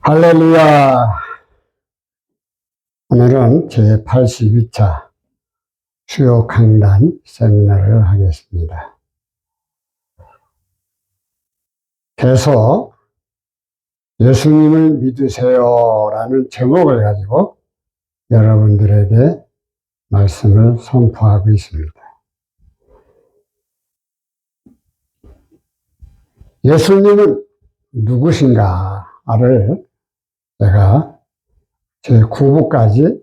할렐루야. 오늘은 제82차 수요 강단 세미나를 하겠습니다. 계속 예수님을 믿으세요 라는 제목을 가지고 여러분들에게 말씀을 선포하고 있습니다. 예수님은 누구신가를 제가 제9부까지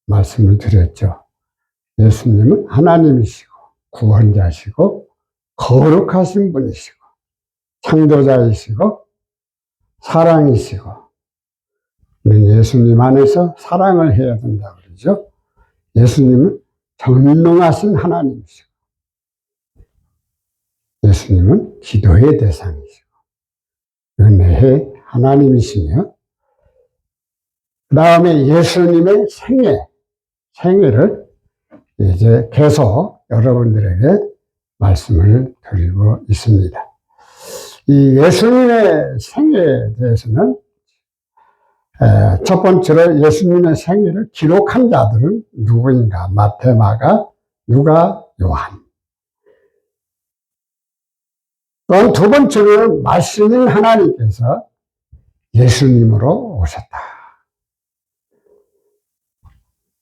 말씀을 드렸죠. 예수님은 하나님이시고 구원자시고 거룩하신 분이시고 창조자이시고 사랑이시고 우리는 예수님 안에서 사랑을 해야 된다고 그러죠. 예수님은 전능하신 하나님이시고 예수님은 기도의 대상이시고 은혜의 하나님이시며 그 다음에 예수님의 생애를 이제 계속 여러분들에게 말씀을 드리고 있습니다. 이 예수님의 생애에 대해서는 첫 번째로 예수님의 생애를 기록한 자들은 누구인가? 마태, 마가, 누가, 요한. 또 두 번째로는 말씀인 하나님께서 예수님으로 오셨다.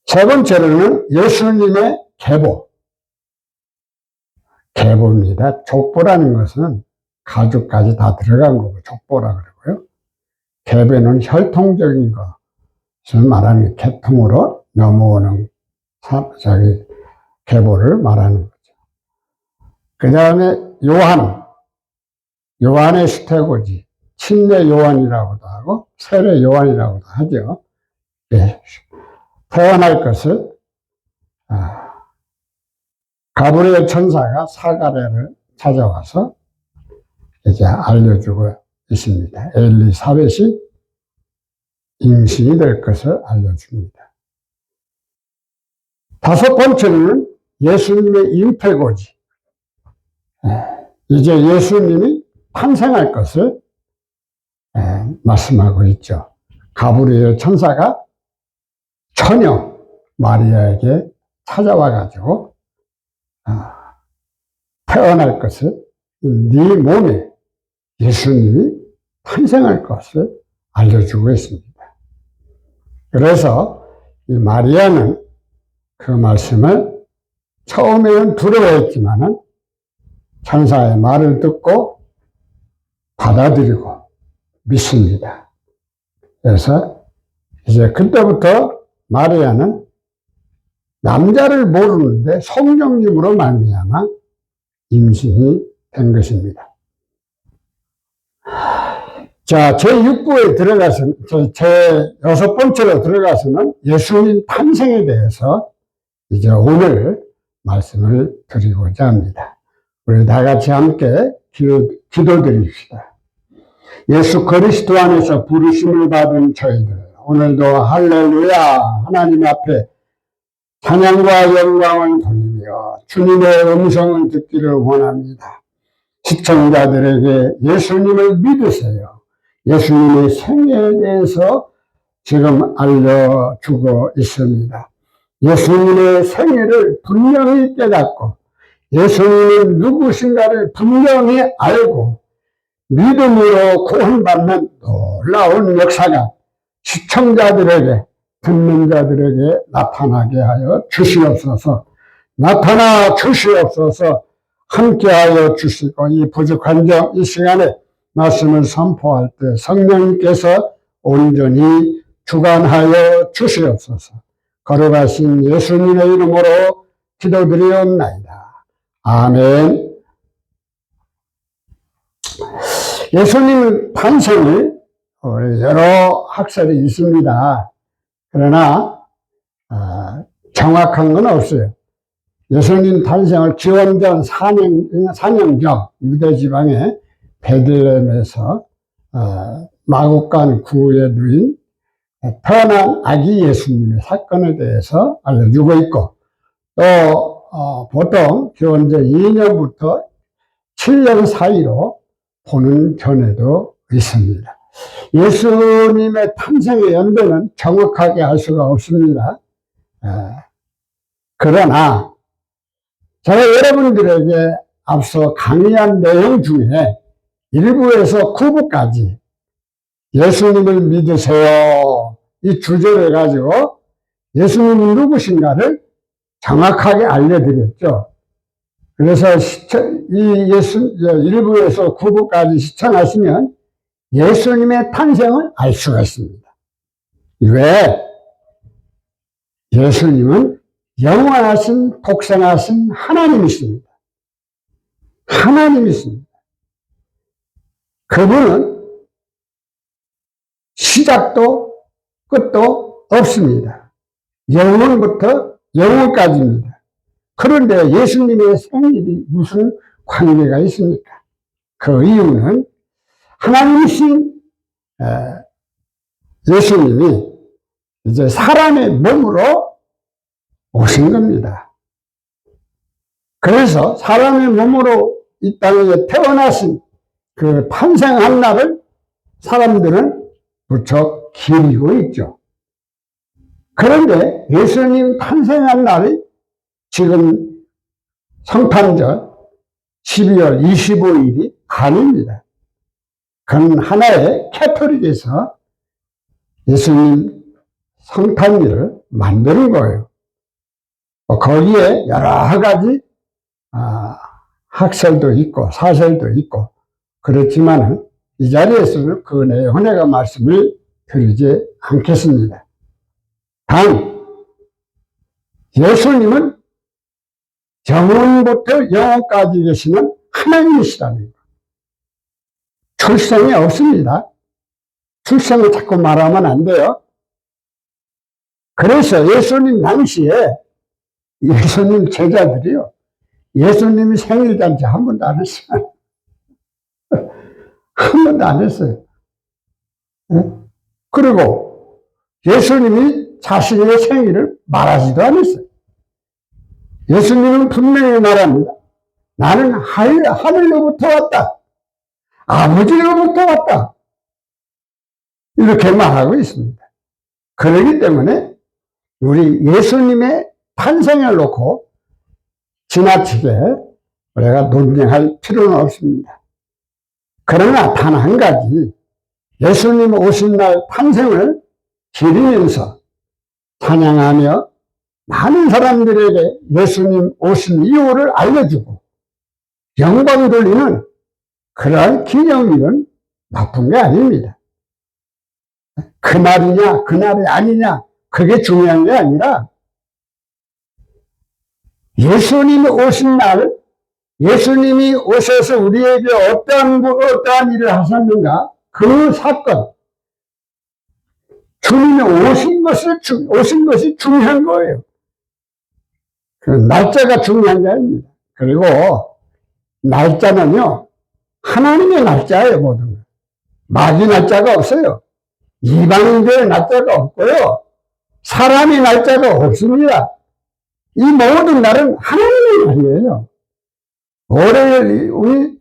세 번째로는 예수님의 계보입니다. 족보라는 것은 가족까지 다 들어간 거고 족보라 그러고요. 계보는 혈통적인 것을 말하는 계통으로 넘어오는 계보를 말하는 거죠. 그 다음에 요한의 수태고지, 침례 요한이라고도 하고 세례 요한이라고도 하죠. 네. 태어날 것을 가브리엘 천사가 사가랴를 찾아와서 이제 알려주고 있습니다. 엘리사벳이 임신이 될 것을 알려줍니다. 다섯 번째는 예수님의 잉태고지. 이제 예수님이 탄생할 것을 말씀하고 있죠. 가브리엘 천사가 처녀 마리아에게 찾아와가지고 태어날 것을 네 몸에 예수님이 탄생할 것을 알려주고 있습니다. 그래서 이 마리아는 그 말씀을 처음에는 두려워했지만은 천사의 말을 듣고 받아들이고 믿습니다. 그래서 이제 그때부터 마리아는 남자를 모르는데 성령님으로 말미암아 임신이 된 것입니다. 자, 제6부에 들어가서는, 제6번째로 들어가서는 예수님 탄생에 대해서 이제 오늘 말씀을 드리고자 합니다. 우리 다 같이 함께 기도드립시다. 예수 그리스도 안에서 부르심을 받은 저희들, 오늘도 할렐루야 하나님 앞에 찬양과 영광을 돌리며 주님의 음성을 듣기를 원합니다. 시청자들에게 예수님을 믿으세요. 예수님의 생애에 대해서 지금 알려주고 있습니다. 예수님의 생애를 분명히 깨닫고 예수님은 누구신가를 분명히 알고 믿음으로 구원받는 놀라운 역사가 시청자들에게 듣는 자들에게 나타나게 하여 주시옵소서. 나타나 주시옵소서. 함께하여 주시고 이 부족한 점 이 시간에 말씀을 선포할 때 성령님께서 온전히 주관하여 주시옵소서. 거룩하신 예수님의 이름으로 기도드리옵나이다. 아멘. 예수님 탄생을 여러 학설이 있습니다. 그러나 정확한 건 없어요. 예수님 탄생을 기원전 4년경 유대지방의 베들레헴에서 마국간 구에 누인 태어난 아기 예수님의 사건에 대해서 알려주고 있고 또 보통 기원전 2년부터 7년 사이로 보는 견해도 있습니다. 예수님의 탄생의 연배는 정확하게 알 수가 없습니다. 그러나 제가 여러분들에게 앞서 강의한 내용 중에 1부에서 9부까지 예수님을 믿으세요, 이 주제를 가지고 예수님이 누구신가를 정확하게 알려드렸죠. 그래서 이 1부에서 9부까지 시청하시면 예수님의 탄생을 알 수가 있습니다. 왜? 예수님은 영원하신 독생하신 하나님이십니다. 하나님이십니다. 그분은 시작도 끝도 없습니다. 영원부터 영원까지입니다. 그런데 예수님의 생일이 무슨 관계가 있습니까? 그 이유는 하나님이신 예수님이 이제 사람의 몸으로 오신 겁니다. 그래서 사람의 몸으로 이 땅에 태어나신 그 탄생한 날을 사람들은 무척 기리고 있죠. 그런데 예수님 탄생한 날이 지금 성탄절 12월 25일이 아닙니다. 그건 하나의 캐토릭에서 예수님 성탄일을 만드는 거예요. 거기에 여러 가지 학설도 있고 사설도 있고 그렇지만 이 자리에서는 그 내용은 내가 말씀을 드리지 않겠습니다. 단 예수님은 영원부터 영원까지 계시는 하나님이시라는 거예요. 출생이 없습니다. 출생을 자꾸 말하면 안 돼요. 그래서 예수님 당시에 예수님 제자들이요, 예수님이 생일잔치 한 번도 안 했어요. 한 번도 안 했어요. 그리고 예수님이 자신의 생일을 말하지도 않았어요. 예수님은 분명히 말합니다. 나는 하늘로부터 왔다. 아버지로부터 왔다. 이렇게 말하고 있습니다. 그렇기 때문에 우리 예수님의 탄생을 놓고 지나치게 우리가 논쟁할 필요는 없습니다. 그러나 단 한 가지, 예수님 오신 날 탄생을 기리면서 찬양하며 많은 사람들에게 예수님 오신 이유를 알려주고 영광 돌리는 그러한 기념일은 나쁜 게 아닙니다. 그날이냐 그날이 아니냐 그게 중요한 게 아니라 예수님이 오신 날, 예수님이 오셔서 우리에게 어떠한 일을 하셨는가, 그 사건, 주님이 오신 것이 중요한 거예요. 그 날짜가 중요한 게 아닙니다. 그리고 날짜는요, 하나님의 날짜예요, 모든 거. 마귀 날짜가 없어요. 이방인들의 날짜가 없고요. 사람의 날짜가 없습니다. 이 모든 날은 하나님의 날이에요.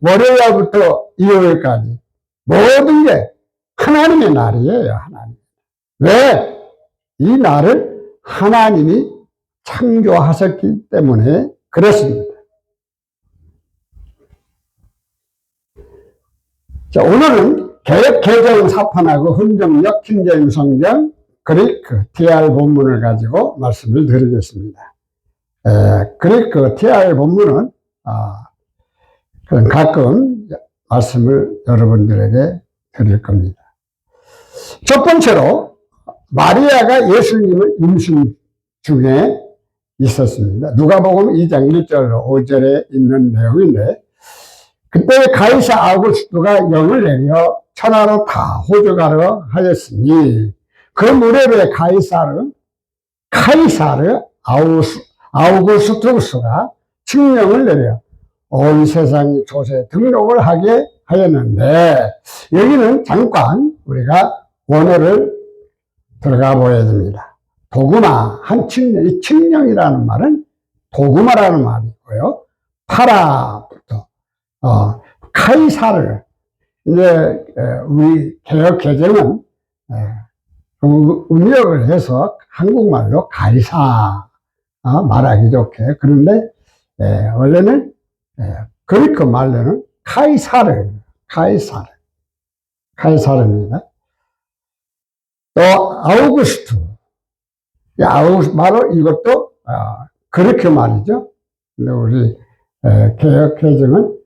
월요일부터 일요일까지 모든 게 하나님의 날이에요. 하나님. 왜? 이 날을 하나님이 창조하셨기 때문에 그렇습니다. 자, 오늘은 개혁개정 사판하고 흥정역 킹제임성경 그리크 TR 본문을 가지고 말씀을 드리겠습니다. 그리크 TR 본문은 가끔 말씀을 여러분들에게 드릴 겁니다. 첫 번째로 마리아가 예수님을 임신 중에 있었습니다. 누가복음 2장 1절 5절에 있는 내용인데, 그때 가이사 아우구스토가 영을 내려 천하로 다 호적하려 하였으니 그 무렵에 카이사르 아우구스투스가 칙령을 내려 온 세상이 조세 등록을 하게 하였는데, 여기는 잠깐 우리가 원어를 들어가 보아야 됩니다. 도구마, 한 칙령, 이 칙령이라는 말은 도구마라는 말이고요. 파라부터 카이사르, 이제 우리 개혁 개정은 음력을 해서 한국말로 가이사 말하기 좋게. 그런데 원래는 그리크 말로는 카이사르입니다. 또 아우구스투, 바로 이것도 그리크 말이죠. 근데 우리 개혁 개정은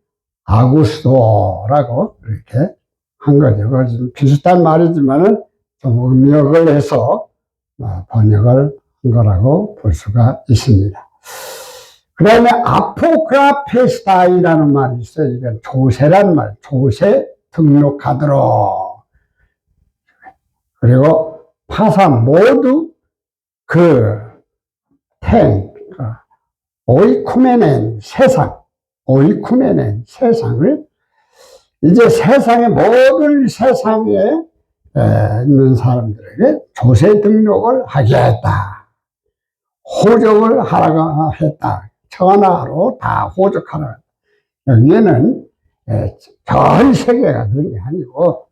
아구스토라고 이렇게 한 거죠. 좀 비슷한 말이지만은 좀 음력을 해서 번역을 한 거라고 볼 수가 있습니다. 그 다음에 아포크라페스타이라는 말이 있어요. 이건 조세란 말, 조세 등록하도록. 그리고 파사 모두 오이쿠메넨 세상을 이제 세상의 모든 세상에 있는 사람들에게 조세 등록을 하게 했다. 호적을 하라고 했다. 천하로 다 호적하라. 여기에는 전 세계가 그런 게 아니고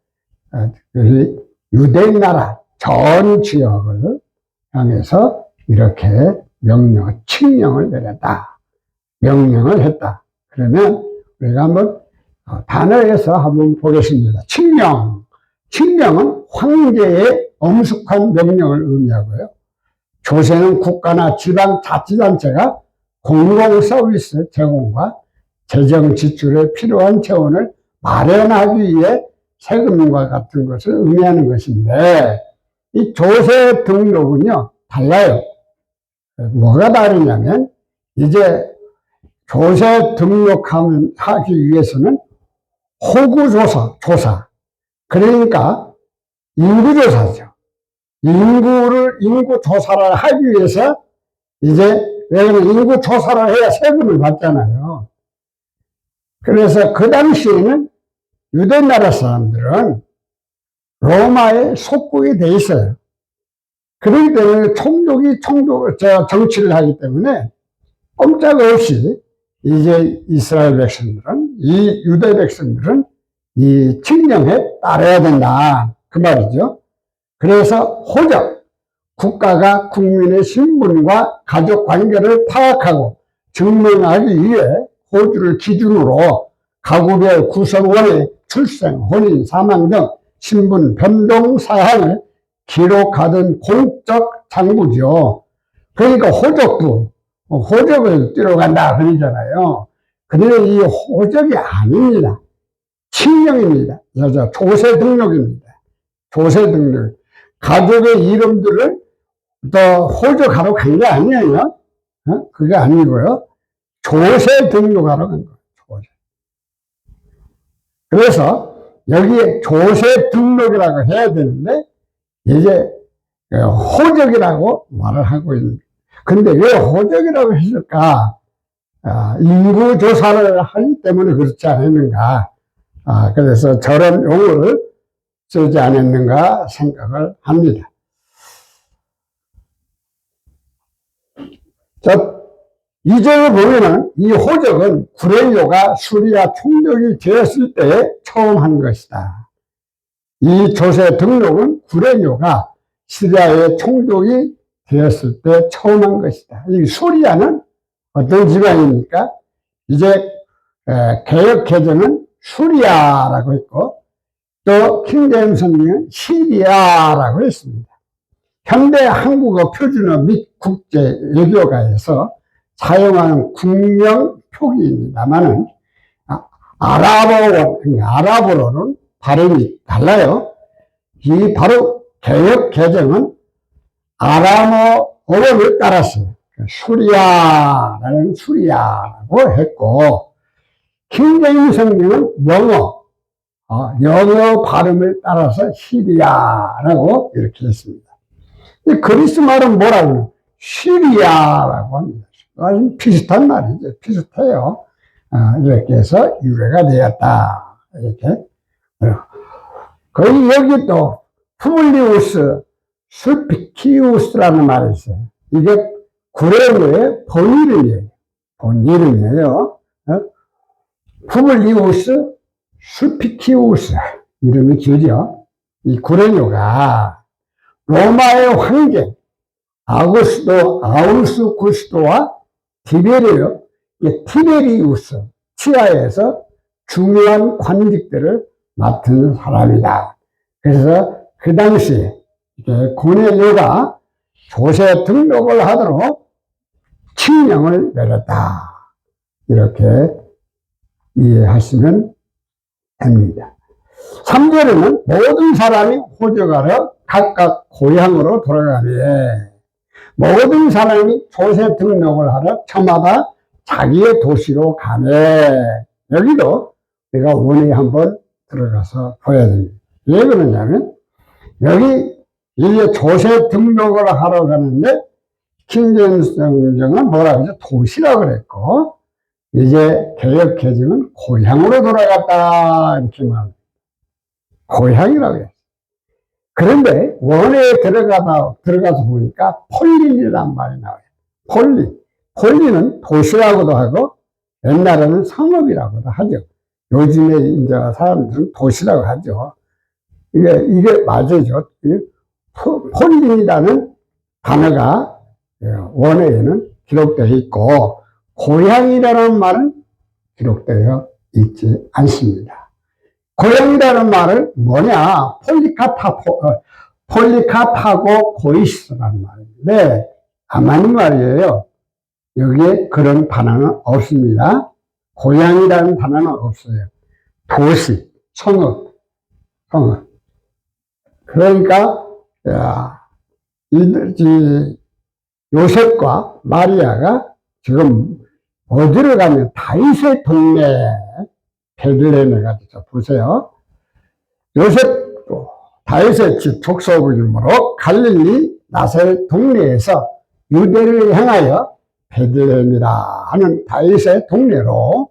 유대 나라 전 지역을 향해서 이렇게 칙령을 내렸다. 명령을 했다. 그러면 우리가 한번 단어에서 한번 보겠습니다. 칙령은 황제의 엄숙한 명령을 의미하고요. 조세는 국가나 지방자치단체가 공공서비스 제공과 재정 지출에 필요한 재원을 마련하기 위해 세금과 같은 것을 의미하는 것인데, 이 조세 등록은요, 달라요. 뭐가 다르냐면, 이제 조세 등록하기 위해서는 호구조사, 그러니까 인구조사죠. 인구 조사를 하기 위해서 이제 왜냐면 인구 조사를 해야 세금을 받잖아요. 그래서 그 당시에는 유대 나라 사람들은 로마에 속국이 돼 있어요. 그렇기 때문에 정치를 하기 때문에 꼼짝없이 이제 이스라엘 백성들은, 이 유대 백성들은 이 칙령에 따라야 된다. 그 말이죠. 그래서 호적, 국가가 국민의 신분과 가족 관계를 파악하고 증명하기 위해 호주를 기준으로 가구별 구성원의 출생, 혼인, 사망 등 신분 변동 사항을 기록하던 공적 장부죠. 그러니까 호적을 띄러 간다 그러잖아요. 그런데 이 호적이 아닙니다. 칙령입니다. 조세 등록입니다. 조세 등록. 가족의 이름들을 또 호적하러 간 게 아니에요. 그게 아니고요. 조세 등록하러 간 거예요. 조세. 그래서 여기에 조세 등록이라고 해야 되는데 이제 호적이라고 말을 하고 있는 거예요. 근데 왜 호적이라고 했을까? 인구 조사를 하기 때문에 그렇지 않았는가? 그래서 저런 용어를 쓰지 않았는가 생각을 합니다. 이절을 보면은 이 호적은 구레뇨가 수리아 총독이 되었을 때 처음 한 것이다. 이 조세 등록은 구레뇨가 시리아의 총독이 되었을 때 처음 한 것이다. 이 수리아는 어떤 지방입니까? 이제 개혁 개정은 수리아라고 했고 또 킹제임스 성경은 시리아라고 했습니다. 현대 한국어 표준어 및 국제 외교가에서 사용하는 국명 표기입니다만은 아랍어로는 발음이 달라요. 이 바로 개혁 개정은 아람어 어원을 따랐어요. 수리아라고 했고, 킹제임스 성경은 영어 발음을 따라서 시리아라고 이렇게 했습니다. 이 그리스 말은 뭐라고? 시리아라고 합니다. 아주 비슷한 말이죠. 비슷해요. 이렇게 해서 유래가 되었다. 이렇게. 거기 여기 또 푸블리우스 술피키우스라는 말이 있어요. 이게 구레뇨의 본이름이에요. 푸블리우스 스피키우스, 이름이 길죠. 이 구레뇨가 로마의 황제 아우구스토와 티베리우스 치하에서 중요한 관직들을 맡은 사람이다. 그래서 그 당시에 고넬료가 조세 등록을 하도록 칙령을 내렸다. 이렇게 이해하시면 됩니다. 3절에는 모든 사람이 호적하러 각각 고향으로 돌아가며 모든 사람이 조세 등록을 하러 저마다 자기의 도시로 가며 여기도 내가 원에 한번 들어가서 보여야 됩니다. 왜 그러냐면 여기 이제 조세 등록을 하러 가는데 킹제임스 성경은 뭐라 그러죠? 도시라고 그랬고 이제 개역 개정은 고향으로 돌아갔다 이렇게 말합니다. 고향이라고 해요. 그런데 원에 들어가서 보니까 폴린이란 말이 나와요. 폴린은 도시라고도 하고 옛날에는 성읍이라고도 하죠. 요즘에 이제 사람들은 도시라고 하죠. 이게 맞아요. 폴린이라는 단어가 원어에는 기록되어 있고 고향이라는 말은 기록되어 있지 않습니다. 고향이라는 말은 뭐냐? 폴리카타고 고이스라는 말인데 안 맞는 말이에요. 여기에 그런 단어는 없습니다. 고향이라는 단어는 없어요. 도시, 성읍. 그러니까 요셉과 마리아가 지금 어디로 가면 다윗의 동네 베들레헴에 가서 보세요. 요셉도 다윗의 집 족속이므로 갈릴리 나사렛 동네에서 유대를 향하여 베들레헴이라 하는 다윗의 동네로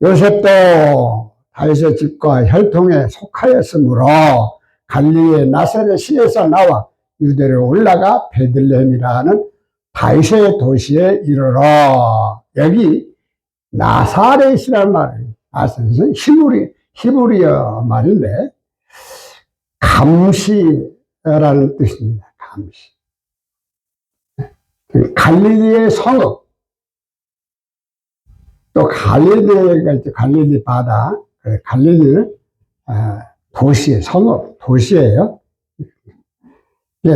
요셉도 다윗의 집과 혈통에 속하였으므로 갈릴리의 나사렛시에서 나와 유대를 올라가 베들레헴이라는 다윗의 도시에 이르러 여기 나사렛이라는 말을 아시는 히브리어 말인데 감시라는 뜻입니다. 감시. 갈릴리의 성읍 또 갈릴리가 있죠. 갈릴리 바다. 갈릴리는 도시의 성읍, 도시예요.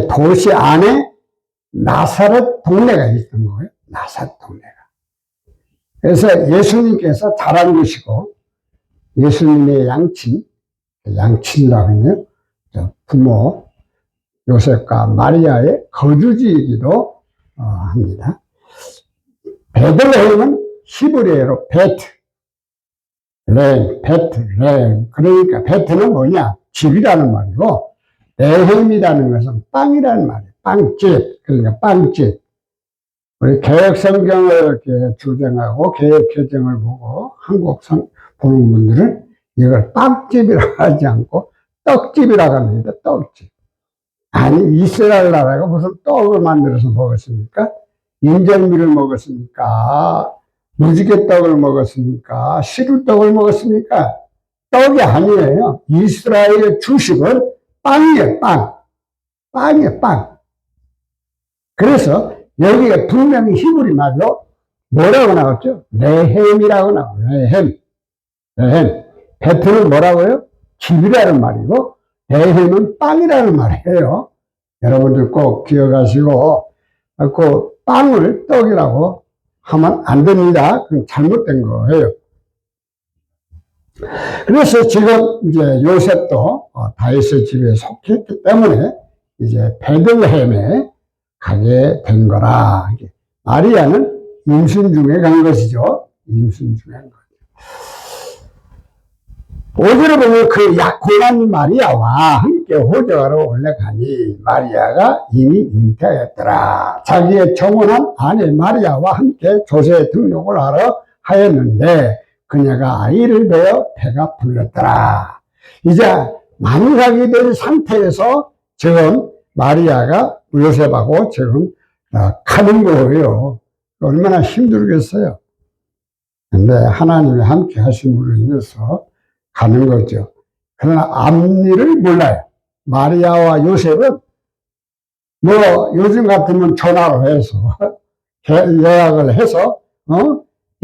도시 안에 나사렛 동네가 있던 거예요. 나사렛 동네가. 그래서 예수님께서 자란 곳이고 예수님의 양친이라고 하네요. 부모 요셉과 마리아의 거주지이기도 합니다. 베들레헴은 히브리어로 베트레헴. 그러니까 베트는 뭐냐? 집이라는 말이고 레헴이라는 것은 빵이라는 말이에요. 빵집. 그러니까 빵집. 우리 개혁성경을 이렇게 주장하고 개혁개정을 보고 한국 보는 분들은 이걸 빵집이라고 하지 않고 떡집이라고 합니다. 떡집. 아니 이스라엘 나라가 무슨 떡을 만들어서 먹었습니까? 인절미를 먹었습니까? 무지개떡을 먹었습니까? 시루떡을 먹었습니까? 떡이 아니에요. 이스라엘의 주식은 빵이에요. 빵이에요. 빵. 그래서 여기가 분명히 히브리 말로 뭐라고 나왔죠? 레헴이라고 나와요. 레헴. 베트는 뭐라고요? 집이라는 말이고 레헴은 빵이라는 말이에요. 여러분들 꼭 기억하시고 그 빵을 떡이라고 하면 안 됩니다. 그건 잘못된 거예요. 그래서 지금 이제 요셉도 다윗의 집에 속했기 때문에 이제 베들레헴에 가게 된 거라. 마리아는 임신 중에 간 것이죠. 임신 중에 간 거죠. 5절에 보면 그 약혼한 마리아와 함께 호적하러 올라가니 마리아가 이미 잉태하였더라. 자기의 정혼한 아내 마리아와 함께 조세 등록을 하러 하였는데 그녀가 아이를 배어 배가 불렀더라. 이제 만삭이 된 상태에서 지금 마리아가 요셉하고 지금 가는 거예요. 얼마나 힘들겠어요. 근데 하나님이 함께 하심으로 인해서 가는 거죠. 그러나 앞일을 몰라요. 마리아와 요셉은 뭐 요즘 같으면 전화로 해서 예약을 해서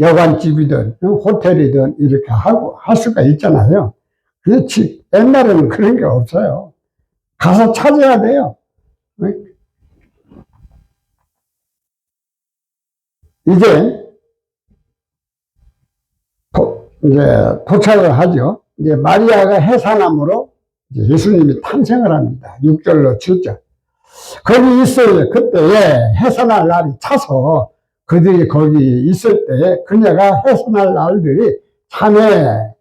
여관집이든 호텔이든 이렇게 하고 할 수가 있잖아요. 그렇지. 옛날에는 그런 게 없어요. 가서 찾아야 돼요. 이제 도착을 하죠. 이제 마리아가 해산함으로 예수님이 탄생을 합니다. 6절로 7절. 거기 있어요. 그때에 해산할 날이 차서 그들이 거기 있을 때 그녀가 해산할 날들이 참에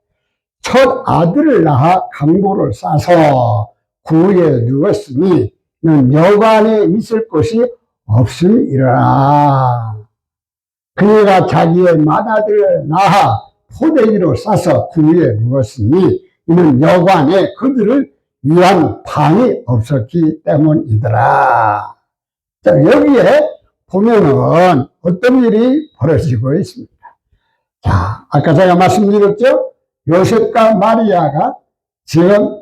첫 아들을 낳아 강보를 싸서 구유에 누웠으니 여관에 있을 곳이 없음이라. 그녀가 자기의 맏아들을 낳아 포대기로 싸서 구유에 누웠으니 이는 여관에 그들을 위한 방이 없었기 때문이더라. 자, 여기에 보면은 어떤 일이 벌어지고 있습니다. 자, 아까 제가 말씀드렸죠? 요셉과 마리아가 지금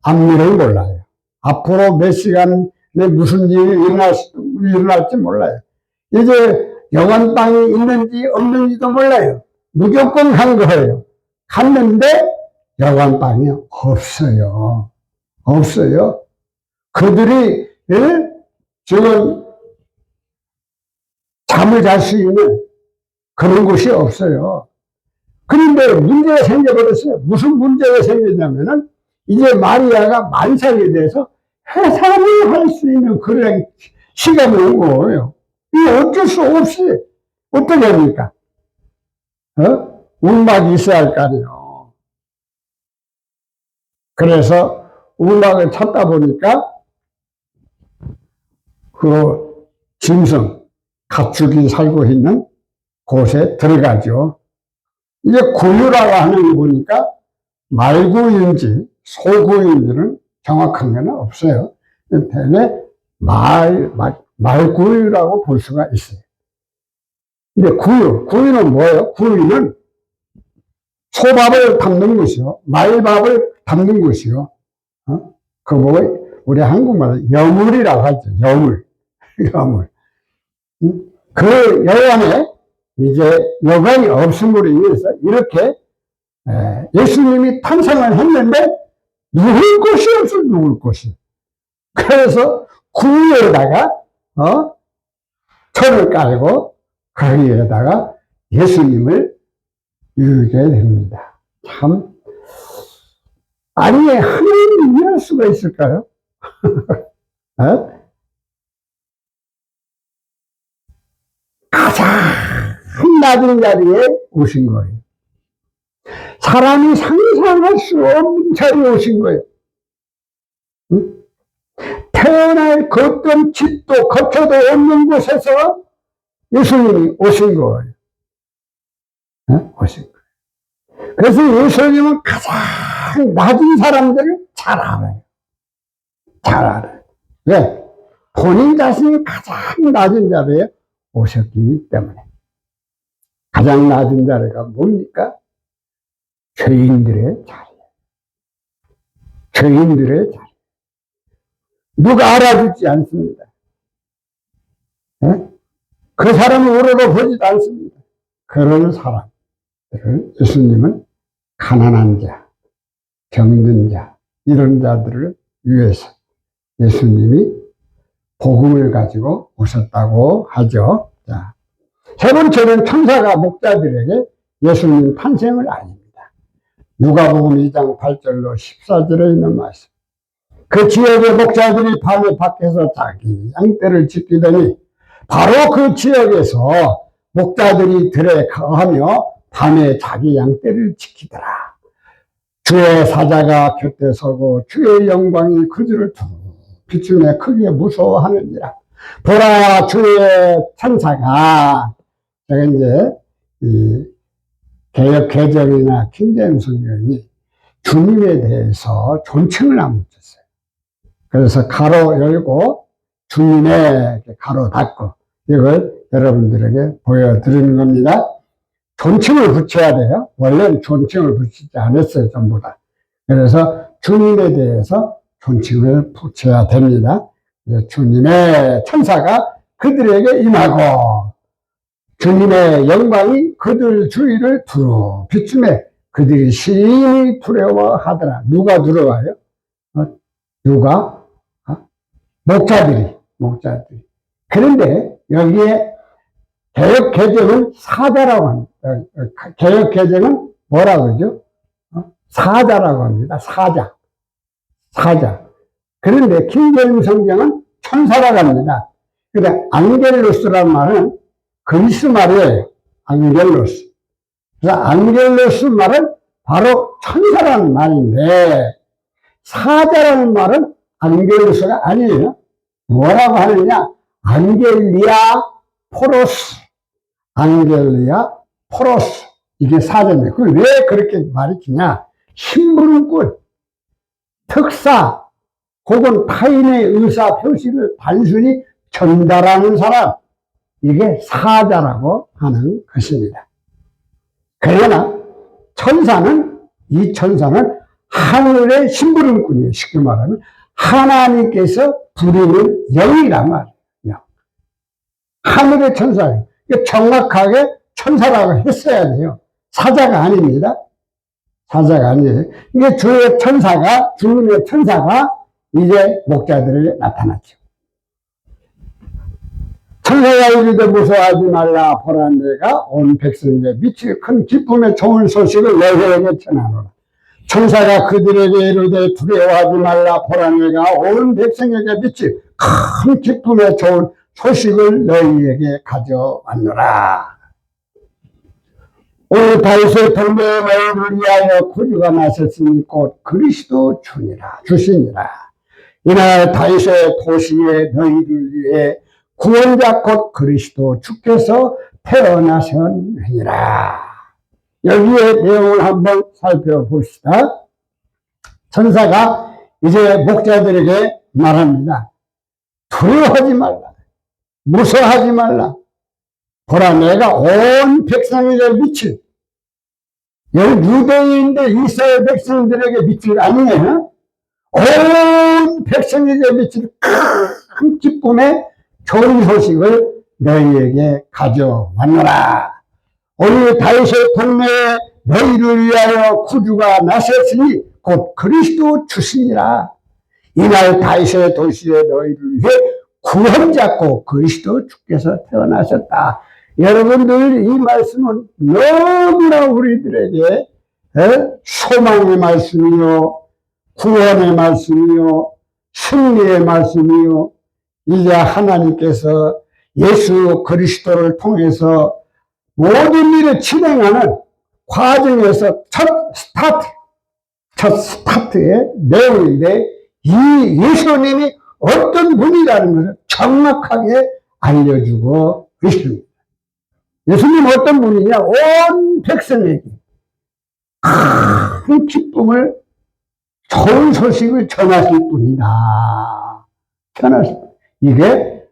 앞일을 몰라요. 앞으로 몇 시간에 무슨 일이 일어날지 몰라요. 이제 여관방이 있는지 없는지도 몰라요. 무조건 간 거예요. 갔는데 여관방이 없어요. 없어요. 그들이 지금 잠을 잘 수 있는 그런 곳이 없어요. 그런데 문제가 생겨버렸어요. 무슨 문제가 생겼냐면은 이제 마리아가 만삭이 돼서 해산을 할 수 있는 그런 시간이 온 거예요. 이게 어쩔 수 없이 어떻게 합니까? 움막이 있어야 할 거 아니에요. 그래서 움막을 찾다 보니까 그 짐승, 가축이 살고 있는 곳에 들어가죠. 이제 구유라고 하는 거 보니까 말구유인지 소구유인지는 정확한 건 없어요. 대개 말구유라고 볼 수가 있어요. 근데 구유는 뭐예요? 구유는 소밥을 담는 것이요. 말밥을 담는 것이요. 그 뭐, 우리 한국말로 여물이라고 하죠. 여물. 여물. 그 여관에 이제 여관이 없음으로 인해서 이렇게 예수님이 탄생을 했는데 누울 곳이 없어, 누울 곳이. 그래서 구유에다가 철을 깔고 거기에다가 예수님을 누우게 됩니다. 참, 아니 하나님이 이럴 수가 있을까요? 가장 낮은 자리에 오신 거예요. 사람이 상상할 수 없는 자리에 오신 거예요. 응? 태어날 어떤 집도 거쳐도 없는 곳에서 예수님이 오신 거예요. 오신 거예요. 그래서 예수님은 가장 낮은 사람들을 잘 알아요. 잘 알아요. 왜? 본인 자신이 가장 낮은 자리에 오셨기 때문에. 가장 낮은 자리가 뭡니까? 죄인들의 자리. 죄인들의 자리. 누가 알아주지 않습니다. 그 사람을 우러러 보지도 않습니다. 그런 사람들을 예수님은 가난한 자, 병든 자, 이런 자들을 위해서 예수님이 복음을 가지고 오셨다고 하죠. 자, 세 번째는 천사가 목자들에게 예수님 탄생을 알립니다. 누가복음 2장 8절로 14절에 있는 말씀. 그 지역의 목자들이 밤에 밖에서 자기 양떼를 지키더니 바로 그 지역에서 목자들이 들에 거하며 밤에 자기 양떼를 지키더라. 주의 사자가 곁에 서고 주의 영광이 그들을 비추며 크게 무서워하느니라. 보라, 주의 천사가, 제가 이제 이 개역 개정이나 킹제임스 성경이 주님에 대해서 존칭을 안 붙였어요. 그래서 가로 열고 주님의 가로 닫고 이걸 여러분들에게 보여드리는 겁니다. 존칭을 붙여야 돼요. 원래는 존칭을 붙이지 않았어요, 전부 다. 그래서 주님에 대해서 존칭을 붙여야 됩니다. 주님의 천사가 그들에게 임하고 주님의 영광이 그들 주위를 두루 비추매 그들이 심히 두려워하더라. 누가 두려워요? 누가? 목자들이. 그런데 여기에 개역개정은 사자라고 합니다. 개역개정은 뭐라고 그러죠? 사자라고 합니다. 사자. 그런데 킹제임 성경은 천사라고 합니다. 근데 앙겔로스란 말은 그리스 말이에요. 앙겔로스. 그래서 앙겔로스 말은 바로 천사라는 말인데 사자라는 말은 앙겔로스가 아니에요. 뭐라고 하느냐? 앙겔리아 포로스. 이게 사자입니다. 왜 그렇게 말했냐? 심부름꾼, 특사, 혹은 타인의 의사 표시를 단순히 전달하는 사람, 이게 사자라고 하는 것입니다. 그러나 이 천사는 하늘의 심부름꾼이에요. 쉽게 말하면 하나님께서 부르는 영이란 말이에요. 하늘의 천사예요. 정확하게 천사라고 했어야 돼요. 사자가 아닙니다. 사자가 아니에요. 이게 주님의 천사가 이제 목자들에게 나타났죠. 천사가 이르되 무서워하지 말라. 보라, 내가 온 백성에게 미칠 큰 기쁨의 좋은 소식을 너희에게 전하노라. 천사가 그들에게 이르되 두려워하지 말라. 보라, 내가 온 백성에게 미칠 큰 기쁨의 좋은 소식을 너희에게 가져왔노라. 오늘 다윗의 동네에 너희를 위하여 구주가 나섰으니 곧 그리스도 주시니라. 이날 다윗의 도시에 너희를 위해 구원자 곧 그리스도 주께서 태어나셨느니라. 여기에 내용을 한번 살펴봅시다. 천사가 이제 목자들에게 말합니다. 두려워하지 말라. 무서워하지 말라. 보라, 내가 온 백성에게 미칠, 여기 유대인인데 이스라엘 백성들에게 미칠 아니에요? 온 백성에게 미칠 큰 기쁨의 좋은 소식을 너희에게 가져왔노라. 오늘 다윗의 동네에 너희를 위하여 구주가 나섰으니 곧 그리스도 주시니라. 이날 다윗의 도시에 너희를 위해 구원자 곧 그리스도 주께서 태어나셨다. 여러분들, 이 말씀은 너무나 우리들에게 소망의 말씀이요, 구원의 말씀이요, 승리의 말씀이요, 이제 하나님께서 예수 그리스도를 통해서 모든 일을 진행하는 과정에서 첫 스타트의 내용인데, 이 예수님이 어떤 분이라는 것을 정확하게 알려주고 있습니다. 예수님 어떤 분이냐? 온 백성에게 큰 기쁨을, 좋은 소식을 전하실 분이다. 이게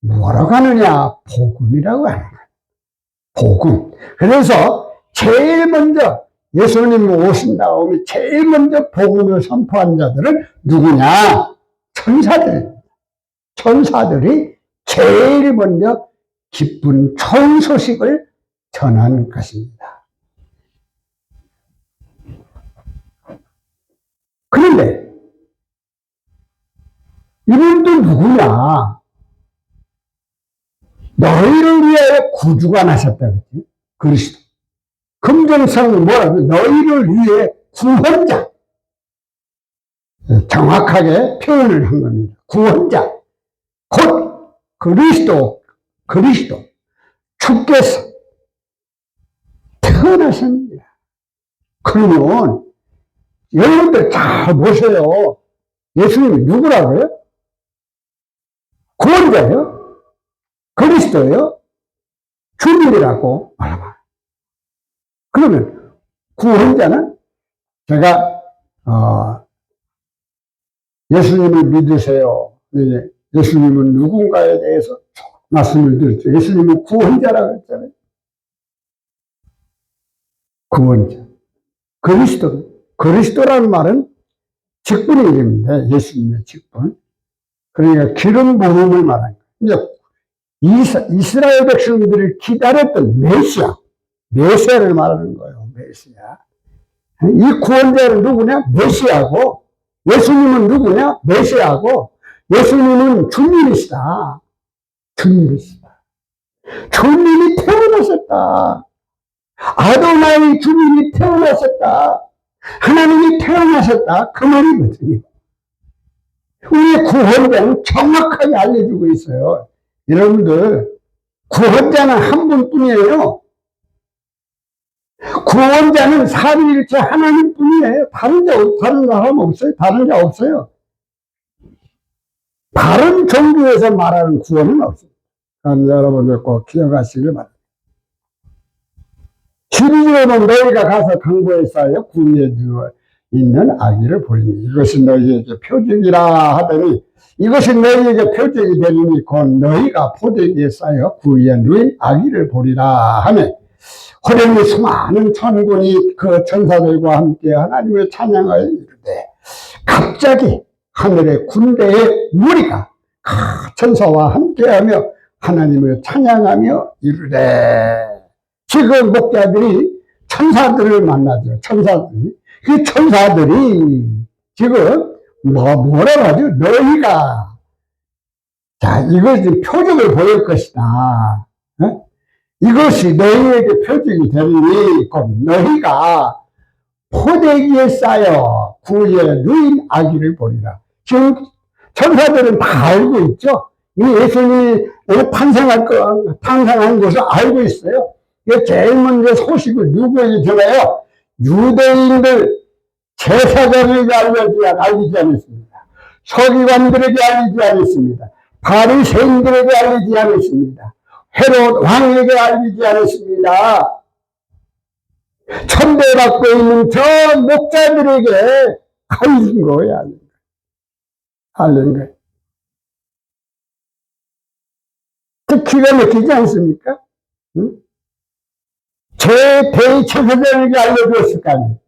뭐라고 하느냐? 복음이라고 하는 거예요. 복음. 그래서 제일 먼저 예수님 오신 다음에 제일 먼저 복음을 선포한 자들은 누구냐? 천사들입니다. 천사들이 제일 먼저 기쁜 좋은 소식을 전한 것입니다. 그런데 이분도 누구냐? 너희를 위하여 구주가 나셨다 그랬지? 그리스도. 금정성은 뭐라고? 너희를 위해 구원자. 정확하게 표현을 한 겁니다. 구원자. 곧 그리스도. 주께서 태어나셨습니다. 그러면 여러분들 잘 보세요. 예수님이 누구라고요? 구원자예요? 그리스도예요? 주님이라고 말합니다. 그러면 구원자는 제가 예수님을 믿으세요. 예수님은 누군가에 대해서 말씀을 드렸죠. 예수님은 구원자라고 했잖아요. 구원자. 그리스도라는 말은 직분의 이름인데, 예수님의 직분. 그러니까 기름 부음을 말하는 거예요. 이스라엘 백성들을 기다렸던 메시아를 말하는 거예요. 메시아. 이 구원자는 누구냐? 메시아고, 예수님은 누구냐? 메시아고, 예수님은 주님이시다. 주님이 태어나셨다. 아도나이 주님이 태어나셨다. 하나님이 태어나셨다. 그 말이거든요. 우리의 구원자는 정확하게 알려주고 있어요. 여러분들, 구원자는 한 분뿐이에요. 구원자는 삼위일체 하나님뿐이에요. 다른 사람 없어요. 다른 자 없어요. 다른 종교에서 말하는 구원은 없습니다. 여러분들 꼭 기억하시길 바랍니다. 12절에는 너희가 가서 강보에 쌓여 구유에 누워 있는 아기를 보리니 이것이 너희에게 표적이라 하더니 이것이 너희에게 표적이 되리니 곧 너희가 포대기에 쌓여 구유에 누인 아기를 보리라 하며 호련히 수많은 천군이 그 천사들과 함께 하나님을 찬양하여 이르되 갑자기 하늘의 군대의 무리가 천사와 함께하며 하나님을 찬양하며 이르되 지금 목자들이 천사들을 만나죠. 그 천사들이 지금 뭐라고 하죠? 너희가 자 이것이 표적을 보일 것이다. 어? 이것이 너희에게 표적이 되리니 곧 너희가 포대기에 쌓여 구유에 누인 아기를 보리라. 지금 천사들은 다 알고 있죠. 이 예수님이 탄생한 것을 알고 있어요. 제일 먼저 소식을 누구에게 전해요? 유대인들 제사장에게 알리지 않았습니다. 서기관들에게 알리지 않았습니다. 바리새인들에게 알리지 않았습니다. 헤롯 왕에게 알리지 않았습니다. 천대받고 있는 저 목자들에게 알린 거예요. 알린 거예요. 기가 막히지 않습니까? 응? 제 대체사장에게 알려주었을 거 아니에요.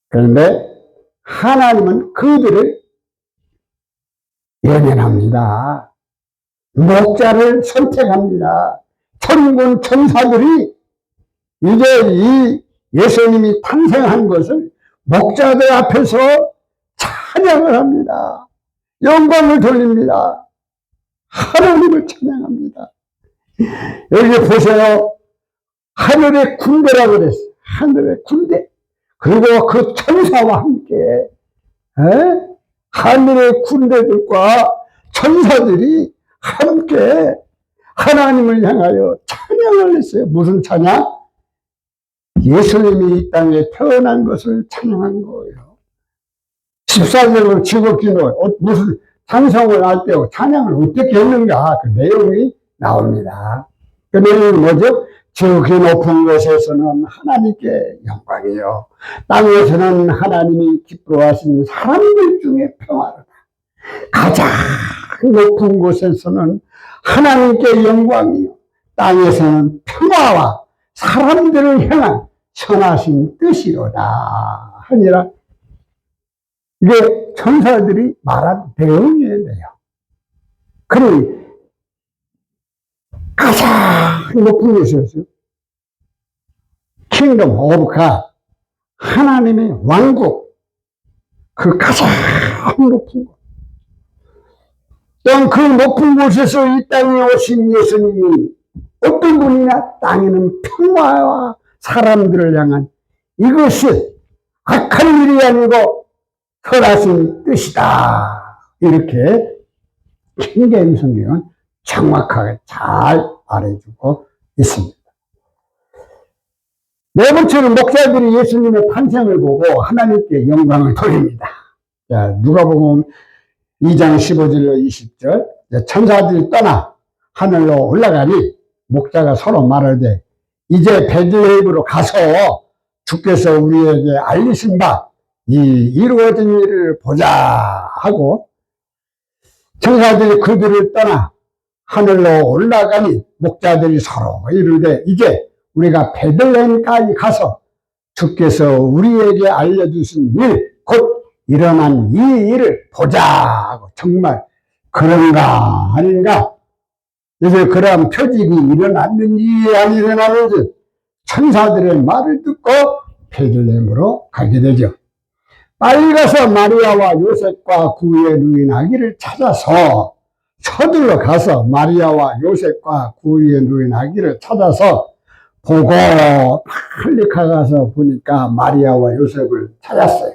그런데 하나님은 그들을 연연합니다. 목자를 선택합니다. 천군 천사들이 이제 이 예수님이 탄생한 것을 목자들 앞에서 찬양을 합니다. 영광을 돌립니다. 하나님을 찬양합니다. 여기 보세요. 하늘의 군대라고 그랬어요. 하늘의 군대. 그리고 그 천사와 함께 하늘의 군대들과 천사들이 함께 하나님을 향하여 찬양을 했어요. 무슨 찬양? 예수님이 이 땅에 태어난 것을 찬양한 거예요. 14절로 지극기로 무슨 찬송을 할 때 찬양을 어떻게 했는가 그 내용이 나옵니다. 그 내용은 뭐죠? 지극히 높은 곳에서는 하나님께 영광이요. 땅에서는 하나님이 기뻐하신 사람들 중에 평화로다. 가장 높은 곳에서는 하나님께 영광이요. 땅에서는 평화와 사람들을 향한 선하신 뜻이로다 하니라. 이게 천사들이 말한 내용이에요. 그러니 가장 높은 곳이었어요. 킹덤 오브 갓, 하나님의 왕국, 그 가장 높은 곳. 또 그 높은 곳에서 이 땅에 오신 예수님이 어떤 분이냐? 땅에는 평화와 사람들을 향한 이것이 악한 일이 아니고 선하신 뜻이다. 이렇게 킹게임 성경은 정확하게 잘 말해주고 있습니다. 네 번째는 목사들이 예수님의 탄생을 보고 하나님께 영광을 돌립니다. 자, 누가복음 2장 15절로 20절. 천사들이 떠나 하늘로 올라가니 목자가 서로 말하되 이제 베들레헴으로 가서 주께서 우리에게 알리신 바 이 이루어진 일을 보자 하고 천사들이 그들을 떠나 하늘로 올라가니 목자들이 서로 이르되 이제 우리가 베들레헴까지 가서 주께서 우리에게 알려주신 일, 곧 일어난 이 일을 보자. 정말 그런가 아닌가? 이제 그러한 표적이 일어났는지 안 일어났는지 천사들의 말을 듣고 베들레헴으로 가게 되죠. 빨리 가서 마리아와 요셉과 그 위에 누인 아기를 찾아서 서둘러 가서 마리아와 요셉과 그 위에 누인 아기를 찾아서 보고 빨리 가서 보니까 마리아와 요셉을 찾았어요.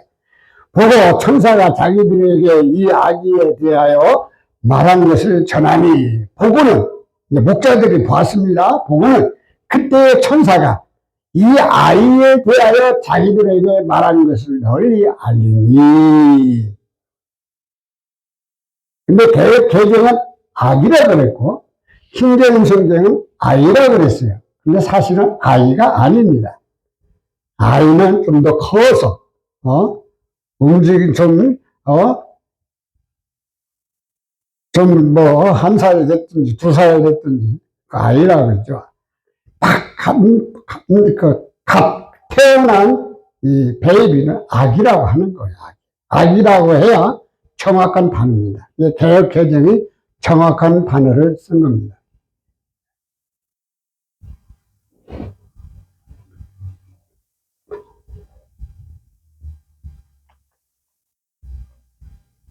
보고 천사가 자기들에게 이 아기에 대하여 말한 것을 전하니 보고는 목자들이 보았습니다. 보고는 그때 천사가 이 아이에 대하여 자기들에게 말한 것을 널리 알리니. 근데 개정은 아기라 그랬고 신개정 성경은 아이라 그랬어요. 근데 사실은 아이가 아닙니다. 아이는 좀 더 커서 움직임 좀 한 살 됐든지 2살 됐든지 아이라고 그러죠. 태어난 이 베이비는 아기라고 하는 거예요. 아기라고 해야 정확한 단어입니다. 개역 개정이 정확한 단어를 쓴 겁니다.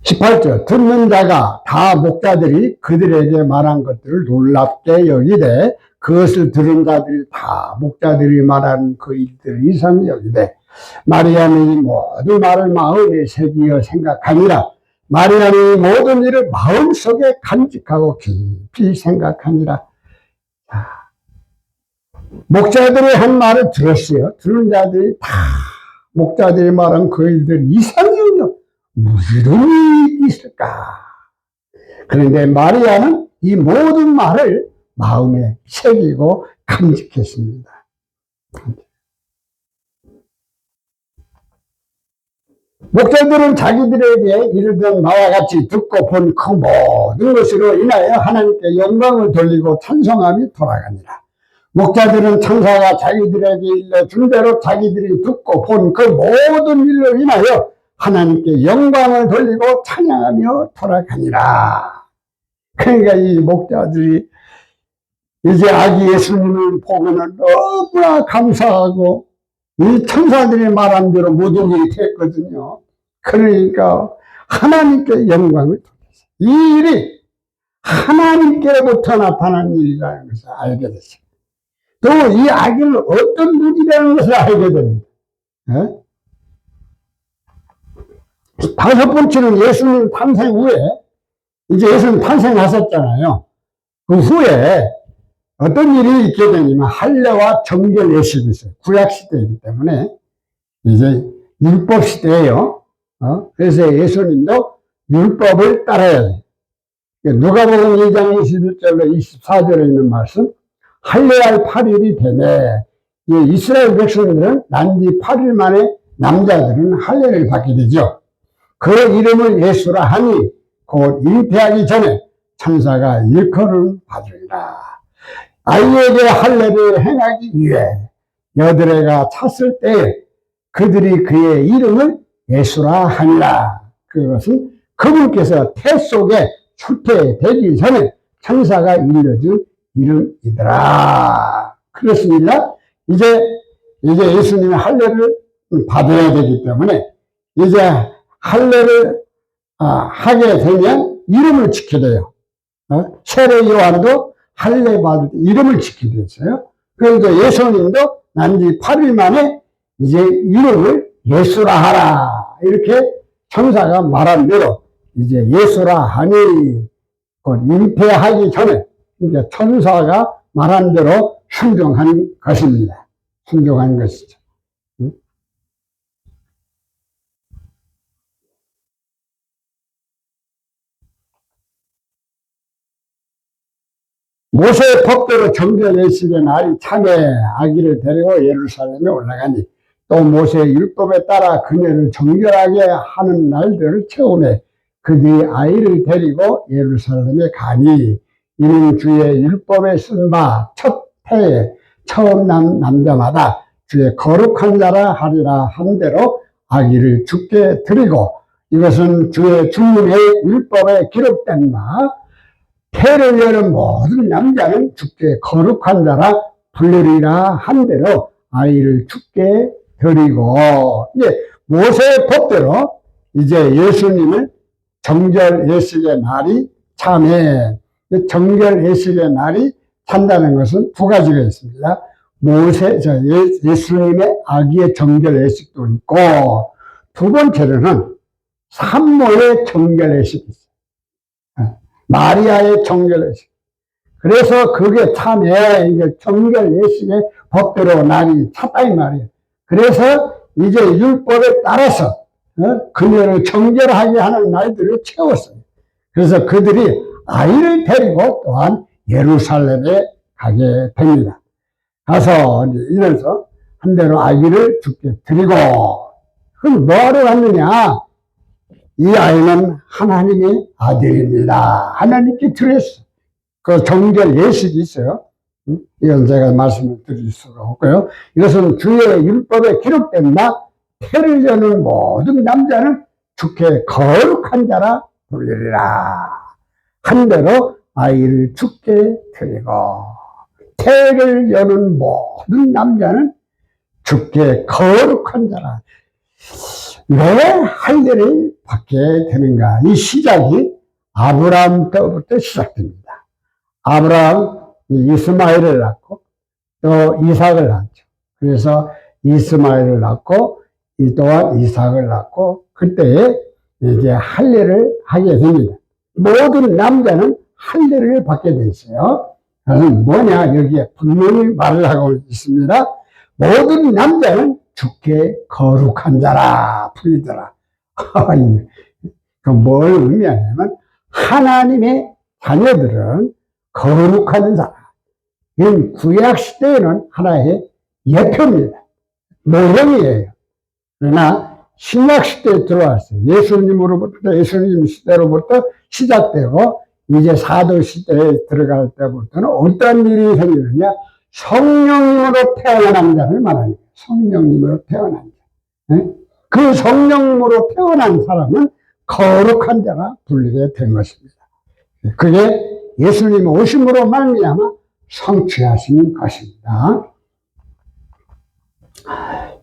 18절 듣는 자가 다 목자들이 그들에게 말한 것들을 놀랍게 여기되 그것을 들은 자들이 다 목자들이 말한 그 일들을 이상히 여기되 마리아는 이 모든 말을 마음에 새기어 생각하니라. 마리아는 이 모든 일을 마음속에 간직하고 깊이 생각하니라. 목자들이 한 말을 들었어요. 들은 자들이 다 목자들이 말한 그 일들 이상이요. 무슨 일이 있을까? 그런데 마리아는 이 모든 말을 마음에 새기고 간직했습니다. 목자들은 자기들에게 이르던 바와 같이 듣고 본 그 모든 것으로 인하여 하나님께 영광을 돌리고 찬송함이 돌아가니라. 목자들은 천사가 자기들에게 일러준 대로 자기들이 듣고 본 그 모든 일로 인하여 하나님께 영광을 돌리고 찬양하며 돌아가니라. 그러니까 이 목자들이 이제 아기 예수님을 보고는 너무나 감사하고 이 천사들이 말한 대로 모든 일이 됐거든요. 그러니까 하나님께 영광을 돌렸어요. 이 일이 하나님께로부터 나타난 일이라는 것을 알게 됐어요. 또 이 아기는 어떤 분이라는 것을 알게 됩니다. 다섯 번째는 예수님 탄생 후에, 이제 예수님 탄생하셨잖아요. 그 후에 어떤 일이 있게 되냐면 할례와 정결 예식이 있어요. 구약 시대이기 때문에 이제 율법 시대예요. 그래서 예수님도 율법을 따라야 돼요. 누가복음 2장 21절로 24절에 있는 말씀, 할례할 8일이 되매 이스라엘 백성들은 난지 8일 만에 남자들은 할례를 받게 되죠. 그 이름을 예수라 하니 곧 잉태하기 전에 천사가 일컬음 받으리라. 아이에게 할례를 행하기 위해 여드레가 찼을 때에 그들이 그의 이름을 예수라 하니라. 그것은 그분께서 태 속에 출태되기 전에 천사가 일러준 이름이더라. 그렇습니다. 이제 예수님의 할례를 받아야 되기 때문에 이제 할례를 하게 되면 이름을 지켜야 돼요. 세례 요한도 할례 받을 때 이름을 지키게 됐어요. 그래서 예수님도 난지 8일 만에 이제 이름을 예수라 하라. 이렇게 천사가 말한 대로 이제 예수라 하니 잉태하기 전에 이제 천사가 말한 대로 순종한 것입니다. 순종한 것이죠. 모세의 법대로 정결 예식의 날이 차게 아기를 데리고 예루살렘에 올라가니 또 모세의 율법에 따라 그녀를 정결하게 하는 날들을 채우매 그들이 아이를 데리고 예루살렘에 가니 이는 주의 율법에 쓴 바 첫 해에 처음 난 남자마다 주의 거룩한 자라 하리라 한 대로 아기를 주께 드리고, 이것은 주의 주님의 율법에 기록된 바 태를 여는 모든 남자는 주께 거룩한 자라 부르리라 한 대로 아이를 주께 드리고, 이제 모세의 법대로 이제 예수님을 정결 예식의 날이 참에, 정결 예식의 날이 찬다는 것은 두 가지가 있습니다. 예수님의 아기의 정결 예식도 있고, 두 번째로는 산모의 정결 예식이 있어요. 마리아의 정결 예식. 그래서 그게 참에 이게 정결 예식의 법대로 날이 찼다 이 말이에요. 그래서 이제 율법에 따라서 그녀를 정결하게 하는 날들을 채웠어요. 그래서 그들이 아이를 데리고 또한 예루살렘에 가게 됩니다. 가서 이래서 한 대로 아기를 주께 드리고, 그럼 뭐하러 갔느냐? 이 아이는 하나님의 아들입니다. 하나님께 드렸어. 그 정결 예식이 있어요. 이건 제가 말씀을 드릴 수가 없고요. 이것은 주의 율법에 기록된 바 태를 여는 모든 남자는 주께 거룩한 자라 불리리라 한 대로 아이를 주께 드리고, 태를 여는 모든 남자는 주께 거룩한 자라. 왜 할례를 받게 되는가? 이 시작이 아브라함 때부터 시작됩니다. 아브라함 이스마엘을 낳고 또 이삭을 낳죠. 그래서 이스마엘을 낳고 이 또한 이삭을 낳고 그때에 이제 할례를 하게 됩니다. 모든 남자는 할례를 받게 돼 있어요. 그래서 뭐냐, 여기에 분명히 말을 하고 있습니다. 모든 남자는 주께 거룩한 자라 불리더라. 그 뭘 의미하냐면 하나님의 자녀들은 거룩한 자라. 이건 구약 시대에는 하나의 예표입니다. 모형이에요. 그러나 신약 시대에 들어왔어요. 예수님 시대로부터 시작되고 이제 사도 시대에 들어갈 때부터는 어떤 일이 생기느냐? 성령님으로 태어난 자를 말하는 거예요. 성령님으로 태어난 자. 그 성령으로 태어난 사람은 거룩한 자가 불리게 된 것입니다. 그게 예수님 오심으로 말미암아 성취하신 것입니다.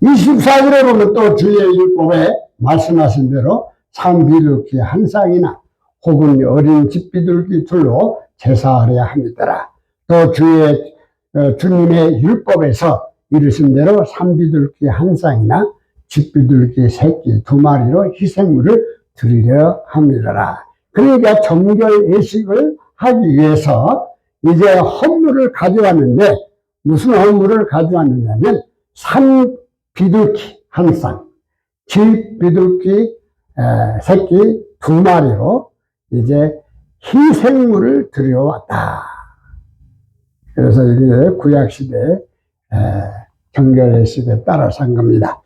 24절에 보면 또 주의 율법에 말씀하신 대로 산비둘기 한 쌍이나 혹은 어린 집비둘기 둘로 제사하려 합니다라. 또 주님의 율법에서 이르신 대로 산비둘기 한 쌍이나 집비둘기 새끼 두 마리로 희생물을 드리려 합니다라. 그러니까 정결 예식을 하기 위해서 이제 헌물을 가져왔는데, 무슨 헌물을 가져왔느냐면 산비둘기 한 쌍, 집비둘기 새끼 두 마리로 이제 희생물을 드려왔다. 그래서 이게 구약시대 정결예식에 따라서 한 겁니다.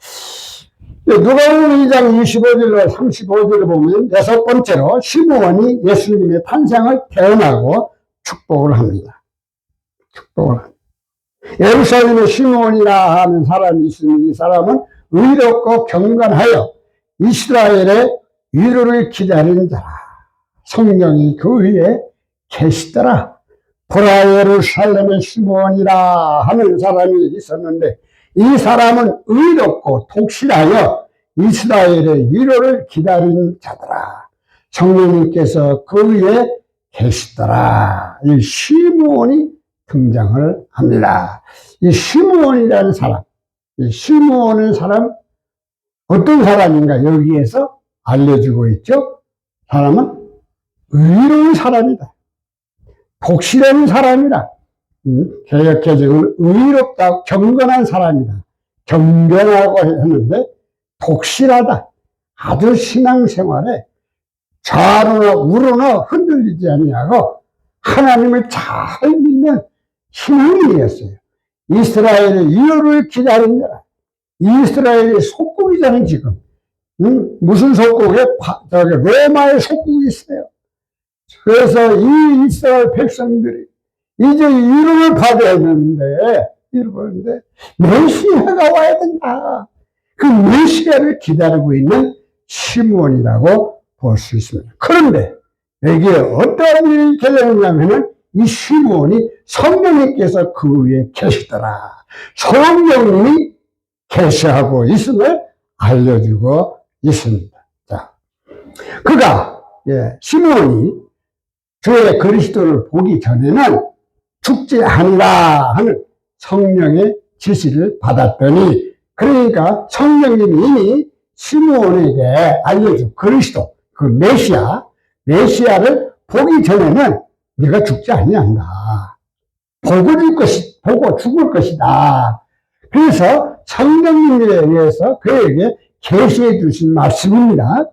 누가복음 2장 25절로 35절을 보면 여섯 번째로 시므온이 예수님의 탄생을 태어나고 축복을 합니다. 축복을 합니다. 예루살렘에 시므온이라 하는 사람이 있으니 이 사람은 의롭고 경건하여 이스라엘의 위로를 기다리는 자라. 성령이 그 위에 계시더라. 보라 예루살렘의 시므온이라 하는 사람이 있었는데 이 사람은 의롭고 독실하여 이스라엘의 위로를 기다린 자더라. 성령님께서 그 위에 계시더라. 이 시므온이 등장을 합니다. 이 시므온이라는 사람, 이 시므온은 사람, 어떤 사람인가 여기에서 알려주고 있죠. 사람은 의로운 사람이다. 독실한 사람이다. 개역개정은 의롭다, 경건한 사람이다. 경건하고 했는데 독실하다. 아주 신앙생활에 좌로나 우로나 흔들리지 아니하고 하나님을 잘 믿는 신앙인이었어요. 이스라엘의 위로를 기다린 자라. 이스라엘의 속국이잖아요, 지금. 무슨 속국에? 로마의 속국이 있어요. 그래서 이 이스라엘 백성들이 이제 위로를 받아야 되는데 잃어버렸는데 메시아가 와야 된다. 그 메시아를 기다리고 있는 시므온이라고 볼 수 있습니다. 그런데 여기에 어떤 일이 결정했냐면은 이 시므온이 성령님께서 그 위에 계시더라. 성령님이 계시하고 있음을 알려주고 있습니다. 자, 그가 시므온이 주의 그리스도를 보기 전에는 죽지 않으라 하는 성령의 지시를 받았더니, 그러니까 성령님이 이미 시므온에게 알려준 그리스도, 그 메시아를 보기 전에는 네가 죽지 아니한다. 보고 죽을 것이다. 그래서 성령님에 의해서 그에게 계시해 주신 말씀입니다.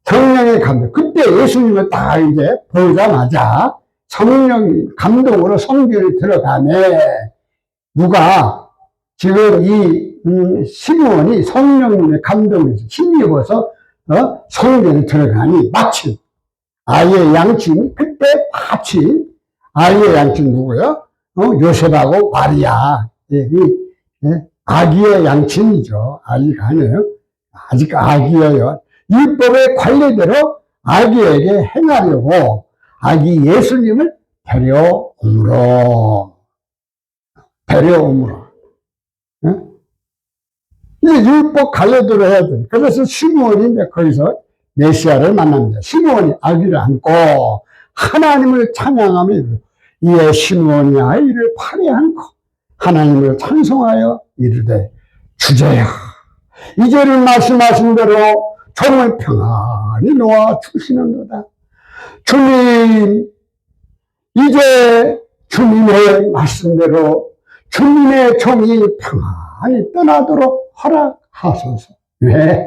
성령의 감동. 그때 예수님을 딱 이제 보자마자 성령 감동으로 성전에 들어가네. 누가 지금 이 시므온이 성령님의 감동에서 힘입어서 성전에 들어가니 마침 아이의 양친이 그때 마침 아이의 양친 누구요? 요셉하고 마리아. 아기의 양친이죠. 아기가 아니에요. 아직 아기예요. 율법의 관례대로 아기에게 행하려고 아기 예수님을 데려오므로. 이제 율법 관례대로 해야 돼. 그래서 시므온이 이제 거기서 메시아를 만납니다. 시므온이 아기를 안고 하나님을 찬양하며 이에 시므온이 아이를 팔에 안고 하나님을 찬송하여 이르되 주제야, 이제는 말씀하신 대로 종을 평안히 놓아 주시는도다. 주님, 이제 주님의 말씀대로 주님의 종이 평안히 떠나도록 허락하소서. 왜?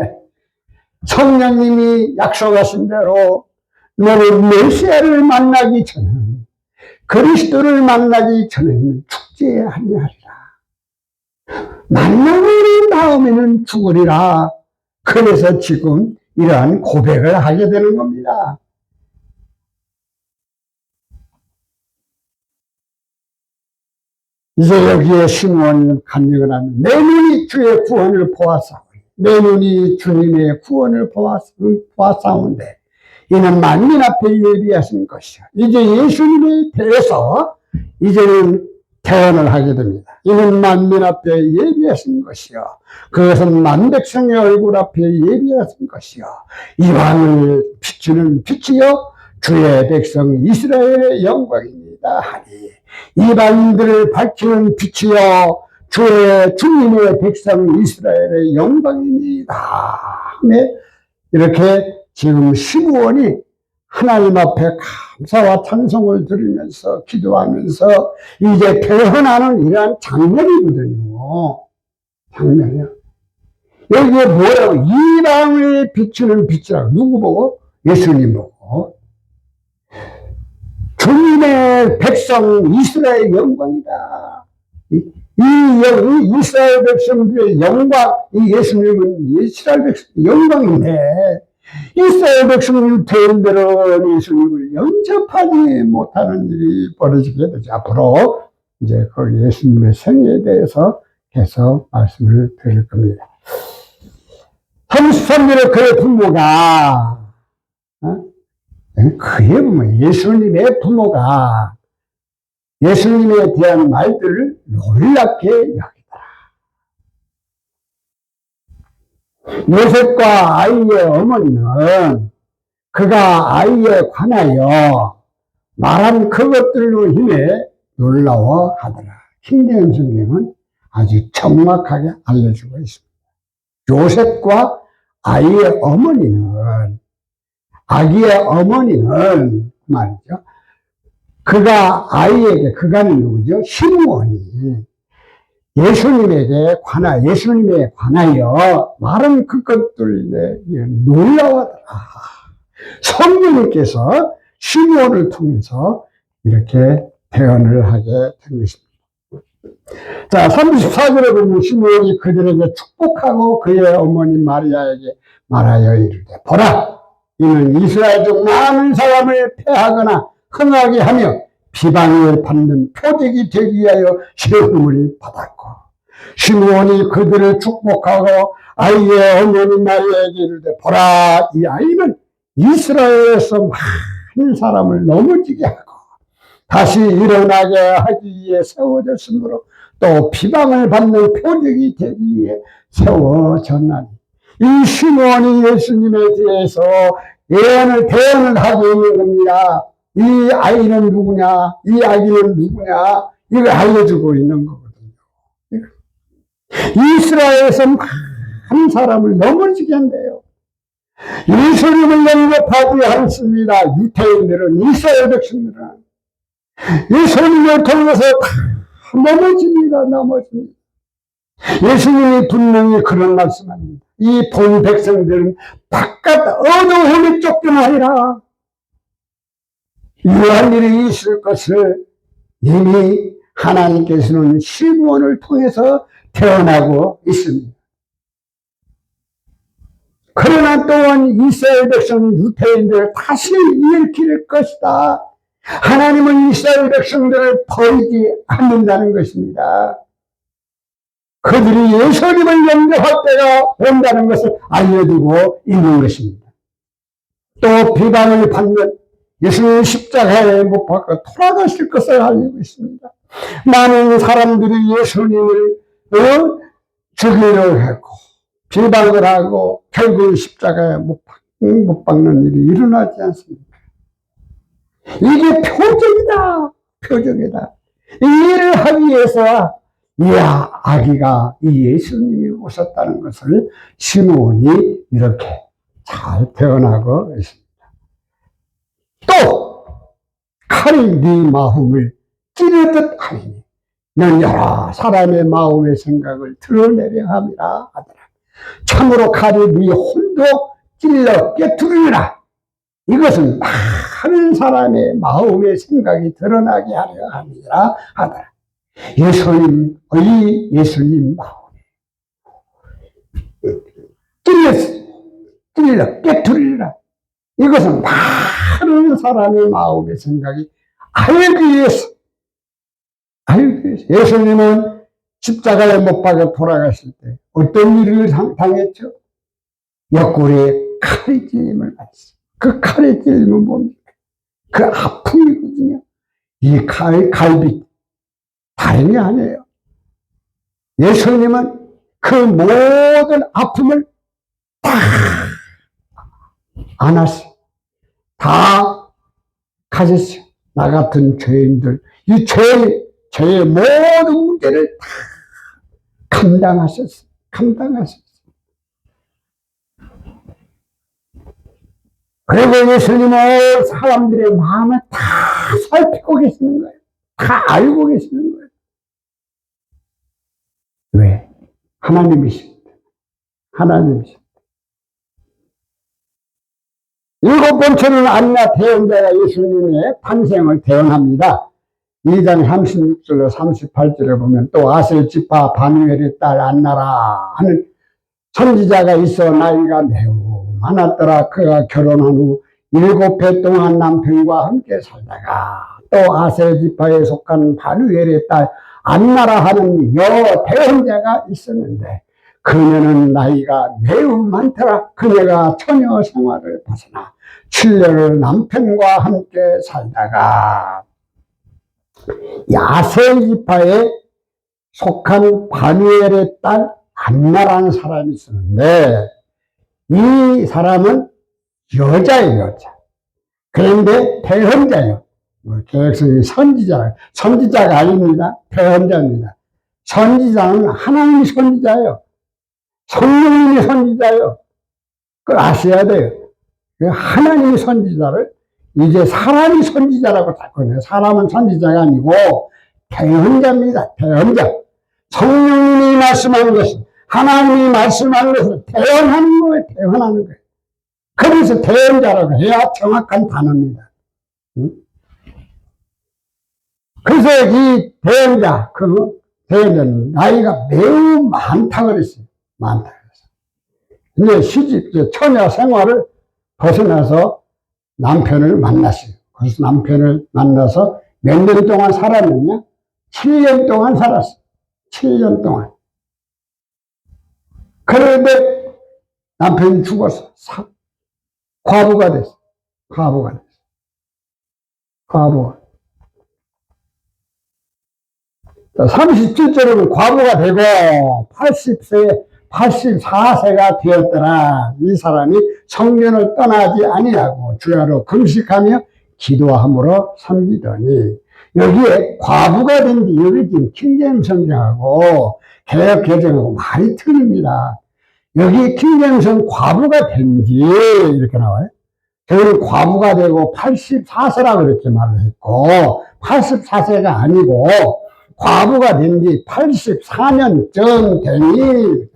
성령님이 약속하신 대로 너는 메시아를 만나기 전에는, 그리스도를 만나기 전에는 죽지 아니하리라. 만나고 다음에는 죽으리라. 그래서 지금 이러한 고백을 하게 되는 겁니다. 이제 여기에 시므온은 간증을 하면 내 눈이 주의 구원을 보았사오니, 내 눈이 주님의 구원을 보았사온데 이는 만민 앞에 예비하신 것이요. 이제 예수님에 대해서 이제는 대언을 하게 됩니다. 이는 만민 앞에 예비하신 것이요. 그것은 만백성의 얼굴 앞에 예비하신 것이요. 이방을 비추는 빛이요. 주의 백성 이스라엘의 영광입니다 하니, 이방인들을 밝히는 빛이요. 주님의 백성 이스라엘의 영광입니다. 이렇게 지금 시므온이 하나님 앞에 감사와 찬송을 드리면서 기도하면서 이제 표현하는 이러한 장면이거든요. 장면이요. 여기에 뭐라고? 이방을 비추는 빛이라고. 누구 보고? 예수님 보고. 주님의 백성 이스라엘 영광이다. 이 이스라엘 백성들의 영광, 이 예수님은 이스라엘 백성 영광이네. 이스라엘 백성이 대인대로 예수님을 영접하지 못하는 일이 벌어지게 되죠. 앞으로 이제 그 예수님의 생애에 대해서 계속 말씀을 드릴 겁니다. 33절에 그의 부모가, 그의 부모, 예수님의 부모가 예수님에 대한 말들을 놀랍게 여기더라. 요셉과 아이의 어머니는 그가 아이에 관하여 말한 그것들로 인해 놀라워하더라. 킹제임스 성경은 아주 정확하게 알려주고 있습니다. 요셉과 아이의 어머니는, 아기의 어머니는 말이죠. 그가 아이에게, 그가는 누구죠? 시므온이 예수님에 관하여 말은 그것들에 놀라워하더라. 성령님께서 시므온을 통해서 이렇게 대언을 하게 된 것입니다. 자, 34절에 보면 시므온이 그들에게 축복하고 그의 어머니 마리아에게 말하여 이르되, 보라, 이는 이스라엘 중 많은 사람을 패하거나 흥하게 하며 비방을 받는 표적이 되기 위하여 시험을 받았고, 시므온이 그들을 축복하고 아이의 어머니 마리아에게 이르되, 보라, 이 아이는 이스라엘에서 많은 사람을 넘어지게 하고 다시 일어나게 하기 위해 세워졌으므로 또 비방을 받는 표적이 되기 위해 세워졌나니, 이 시므온이 예수님에 대해서 대언을 하고 있는 겁니다. 이 아이는 누구냐, 이 아기는 누구냐, 이걸 알려주고 있는 거거든요. 이스라엘에서 많은 사람을 넘어지게 한대요. 예수님을 영접하지 않습니다. 유태인들은, 이스라엘 백성들은 예수님을 통해서 다 넘어집니다. 예수님이 분명히 그런 말씀합니다. 이 본 백성들은 바깥 어두움에 쫓겨나리라. 이러한 일이 있을 것을 이미 하나님께서는 시므온을 통해서 태어나고 있습니다. 그러나 또한 이스라엘 백성 유태인들을 다시 일으킬 것이다. 하나님은 이스라엘 백성들을 버리지 않는다는 것입니다. 그들이 예수님을 영접할 때가 온다는 것을 알려주고 있는 것입니다. 또 비방을 받는 예수님 십자가에 못 박아 돌아가실 것을 알리고 있습니다. 많은 사람들이 예수님을 죽이려고 하고 비방을 하고 결국 십자가에 못 박는 일이 일어나지 않습니까? 이게 표적이다. 이 일을 하기 위해서 이야, 아기가 이 예수님이 오셨다는 것을 시므온이 이렇게 잘 표현하고 있습니다. 또 칼이 네 마음을 찌르듯 하리니 넌 여러 사람의 마음의 생각을 드러내려 함이라 하더라. 참으로 칼이 네 혼도 찔러 깨트리라. 이것은 많은 사람의 마음의 생각이 드러나게 하려 함이라 하더라. 예수님 마음에 찔러 깨트리라. 이것은 많은 사람의 마음의 생각이 알기 위해서. 예수님은 십자가에 못 박아 돌아가실 때 어떤 일을 당했죠? 옆구리에 칼이 찔림을 받았어요. 그 칼이 찔리면 뭡니까? 그 아픔이거든요. 이 갈비 다른 게 아니에요. 예수님은 그 모든 아픔을 다 안았어요. 다 가졌어요. 나 같은 죄인들, 이 죄의 모든 문제를 다 감당하셨어요. 그리고 예수님은 사람들의 마음을 다 살피고 계시는 거예요. 다 알고 계시는 거예요. 왜? 하나님이십니다. 일곱 번째는 안나 대언자가 예수님의 탄생을 대언합니다. 2장 36절로 38절에 보면 또 아셀 지파 바누엘의 딸 안나라 하는 선지자가 있어 나이가 매우 많았더라. 그가 결혼한 후 7해 동안 남편과 함께 살다가 또 아셀 지파에 속한 바누엘의 딸 안나라 하는 여 대언자가 있었는데 그녀는 나이가 매우 많더라. 그녀가 처녀 생활을 벗어나 7년을 남편과 함께 살다가 아셀 지파에 속한 바누엘의 딸 안나라는 사람이 있었는데 이 사람은 여자예요. 그런데 대언자예요. 개혁성이 선지자가 아닙니다. 대언자입니다. 선지자는 하나님이 선지자예요. 성령님이 선지자예요. 그걸 아셔야 돼요. 하나님이 선지자를 이제 사람이 선지자라고 바꿔요. 사람은 선지자가 아니고 대언자입니다. 대언자. 성령님이 말씀하는 것은 하나님이 말씀하는 것을 대언하는 거예요. 그래서 대언자라고 해야 정확한 단어입니다. 그래서 이 대언자는 나이가 매우 많다고 그랬어요. 이제 처녀 생활을 벗어나서 남편을 만났어요. 그래서 남편을 만나서 몇 년 동안 살았느냐? 7년 동안 살았어. 7년 동안. 그런데 남편이 죽었어. 과부가 됐어. 과부가 됐어. 과부가. 37절은 과부가 되고 80세, 84세가 되었더라. 이 사람이 성전을 떠나지 아니하고 주야로 금식하며 기도함으로 섬기더니, 여기에 과부가 된 게, 여기 지금 킹제임스 성경하고 개역 개정하고 말이 틀립니다. 여기 킹제임스는 과부가 된 지 이렇게 나와요. 저는 과부가 되고 84세라고 이렇게 말을 했고, 84세가 아니고 과부가 된 지 84년쯤 되니,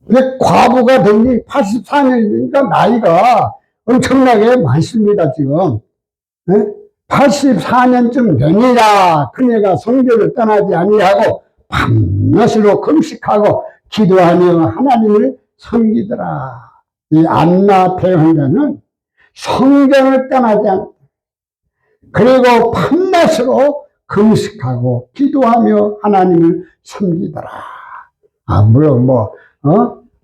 근데 과부가 된 지 84년이니까 나이가 엄청나게 많습니다, 지금. 84년쯤 되니라 그녀가 성전을 떠나지 아니하고 밤낮으로 금식하고 기도하며 하나님을 섬기더라. 이 안나 대언자는 성전을 떠나지 않았다. 그리고 밤낮으로 금식하고 기도하며 하나님을 섬기더라. 물론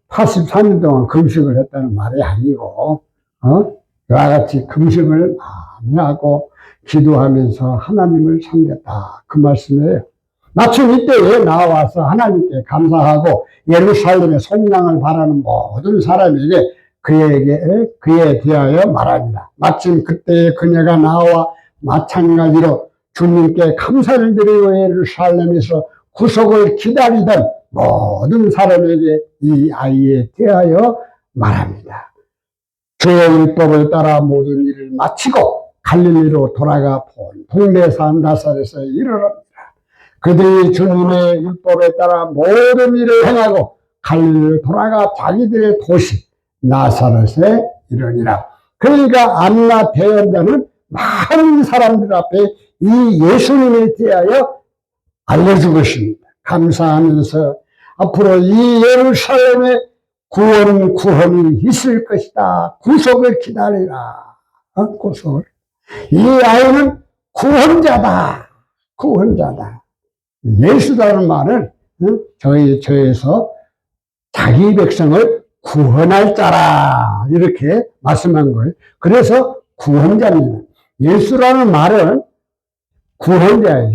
84년 동안 금식을 했다는 말이 아니고, 이와 같이 금식을 많이 하고 기도하면서 하나님을 섬겼다. 그 말씀이에요. 마침 이때에 나와서 하나님께 감사하고 예루살렘의 속량을 바라는 모든 사람에게 그에 대하여 말하니라. 마침 그때에 그녀가 나와 마찬가지로 주님께 감사를 드리고 예루살렘에서 구속을 기다리던 모든 사람에게 이 아이에 대하여 말합니다. 주의 율법을 따라 모든 일을 마치고 갈릴리로 돌아가 본 동네 산 나사렛에 이르렀다. 그들이 주님의 율법에 따라 모든 일을 행하고 갈릴리로 돌아가 자기들의 도시 나사렛에 이르니라. 그러니까 안나 대언자는 많은 사람들 앞에 이 예수님에 대하여 알려준 것입니다. 감사하면서 앞으로 이 예루살렘에 구원이 있을 것이다. 구속을 기다리라. 구속을. 이 아이는 구원자다. 구원자다. 예수라는 말은 저에서 자기 백성을 구원할 자라 이렇게 말씀한 거예요. 그래서 구원자입니다. 예수라는 말은 구원자예요.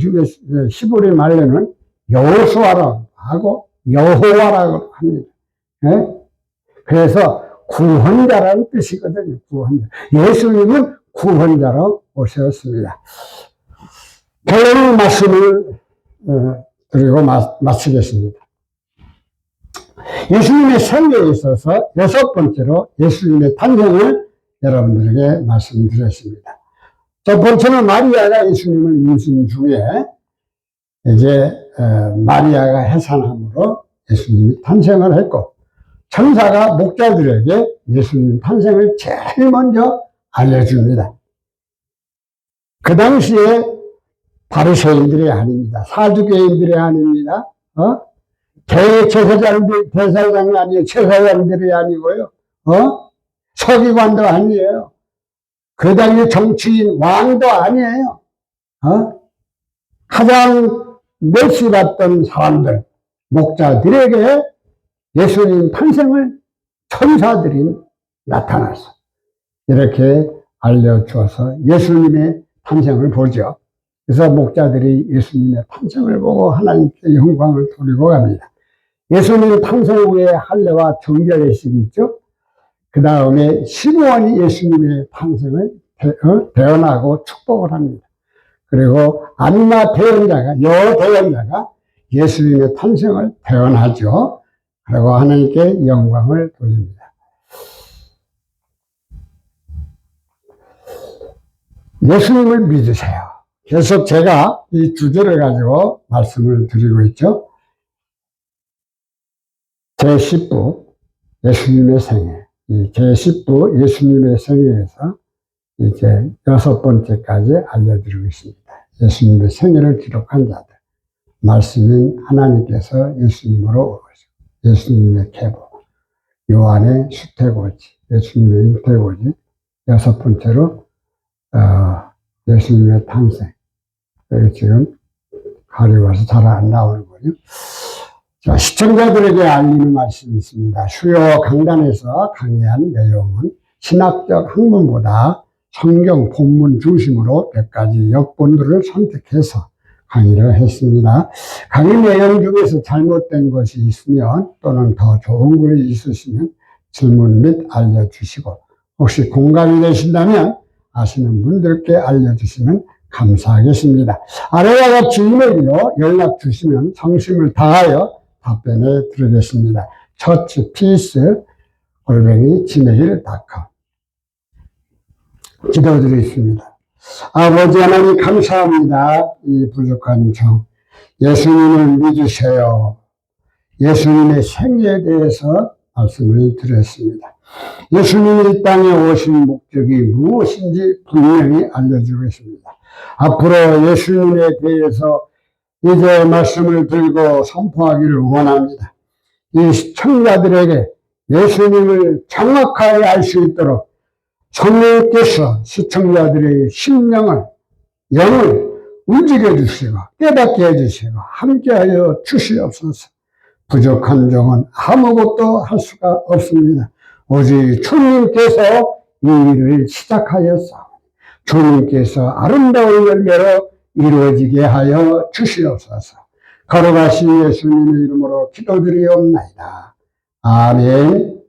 히브리 말로는 여호수아라고 하고 여호와라고 합니다. 그래서 구원자라는 뜻이거든요. 구원자. 예수님은 구원자로 오셨습니다. 결론 말씀을 드리고 마치겠습니다. 예수님의 생애에 있어서 6번째로 예수님의 탄생을 여러분들에게 말씀드렸습니다. 첫 번째는 마리아가 예수님을 임신 중에 이제 마리아가 해산함으로 예수님이 탄생을 했고, 천사가 목자들에게 예수님 탄생을 제일 먼저 알려줍니다. 그 당시에 바리새인들이 아닙니다. 사두개인들이 아닙니다. 대제사장이 아니에요. 제사장들이 아니고요. 서기관도 아니에요. 그 당시 정치인 왕도 아니에요. 가장 멸시받던 사람들, 목자들에게 예수님 탄생을 천사들이 나타나서 이렇게 알려주어서 예수님의 탄생을 보죠. 그래서 목자들이 예수님의 탄생을 보고 하나님께 영광을 돌리고 갑니다. 예수님 탄생 후에 할례와 정결례식이 있죠. 그 다음에 시므온이 예수님의 탄생을 대언하고 축복을 합니다. 그리고 안나 대언자가, 여대언자가 예수님의 탄생을 대언하죠. 그리고 하나님께 영광을 돌립니다. 예수님을 믿으세요. 계속 제가 이 주제를 가지고 말씀을 드리고 있죠. 제10부 예수님의 생애. 이 제10부 예수님의 생애에서 이제 6번째까지 알려드리고 있습니다. 예수님의 생애를 기록한 자들. 말씀인 하나님께서 예수님으로 오시고, 예수님의 계보, 요한의 수태고지, 예수님의 잉태고지, 6번째로 예수님의 탄생. 여기 지금 가려워서 잘 안 나오는군요. 자, 시청자들에게 알리는 말씀이 있습니다. 수요 강단에서 강의한 내용은 신학적 학문보다 성경 본문 중심으로 몇 가지 역본들을 선택해서 강의를 했습니다. 강의 내용 중에서 잘못된 것이 있으면 또는 더 좋은 글이 있으시면 질문 및 알려주시고, 혹시 공감이 되신다면 아시는 분들께 알려주시면 감사하겠습니다. 아래와 같이 이메일로 연락 주시면 성심을 다하여 답변해 드리겠습니다. churchpeace@gmail.com. 기도드리겠습니다. 아버지 하나님 감사합니다. 이 부족한 정, 예수님을 믿으세요. 예수님의 생애에 대해서 말씀을 드렸습니다. 예수님이 이 땅에 오신 목적이 무엇인지 분명히 알려주겠습니다. 앞으로 예수님에 대해서 이제 말씀을 들고 선포하기를 원합니다. 이 시청자들에게 예수님을 정확하게 알 수 있도록 성령께서 시청자들의 심령을, 영을 움직여 주시고 깨닫게 해주시고 함께하여 주시옵소서. 부족한 종은 아무것도 할 수가 없습니다. 오직 주님께서 이 일을 시작하였사오니 주님께서 아름다운 열매로 이루어지게 하여 주시옵소서. 걸어가신 예수님의 이름으로 기도드리옵나이다. 아멘.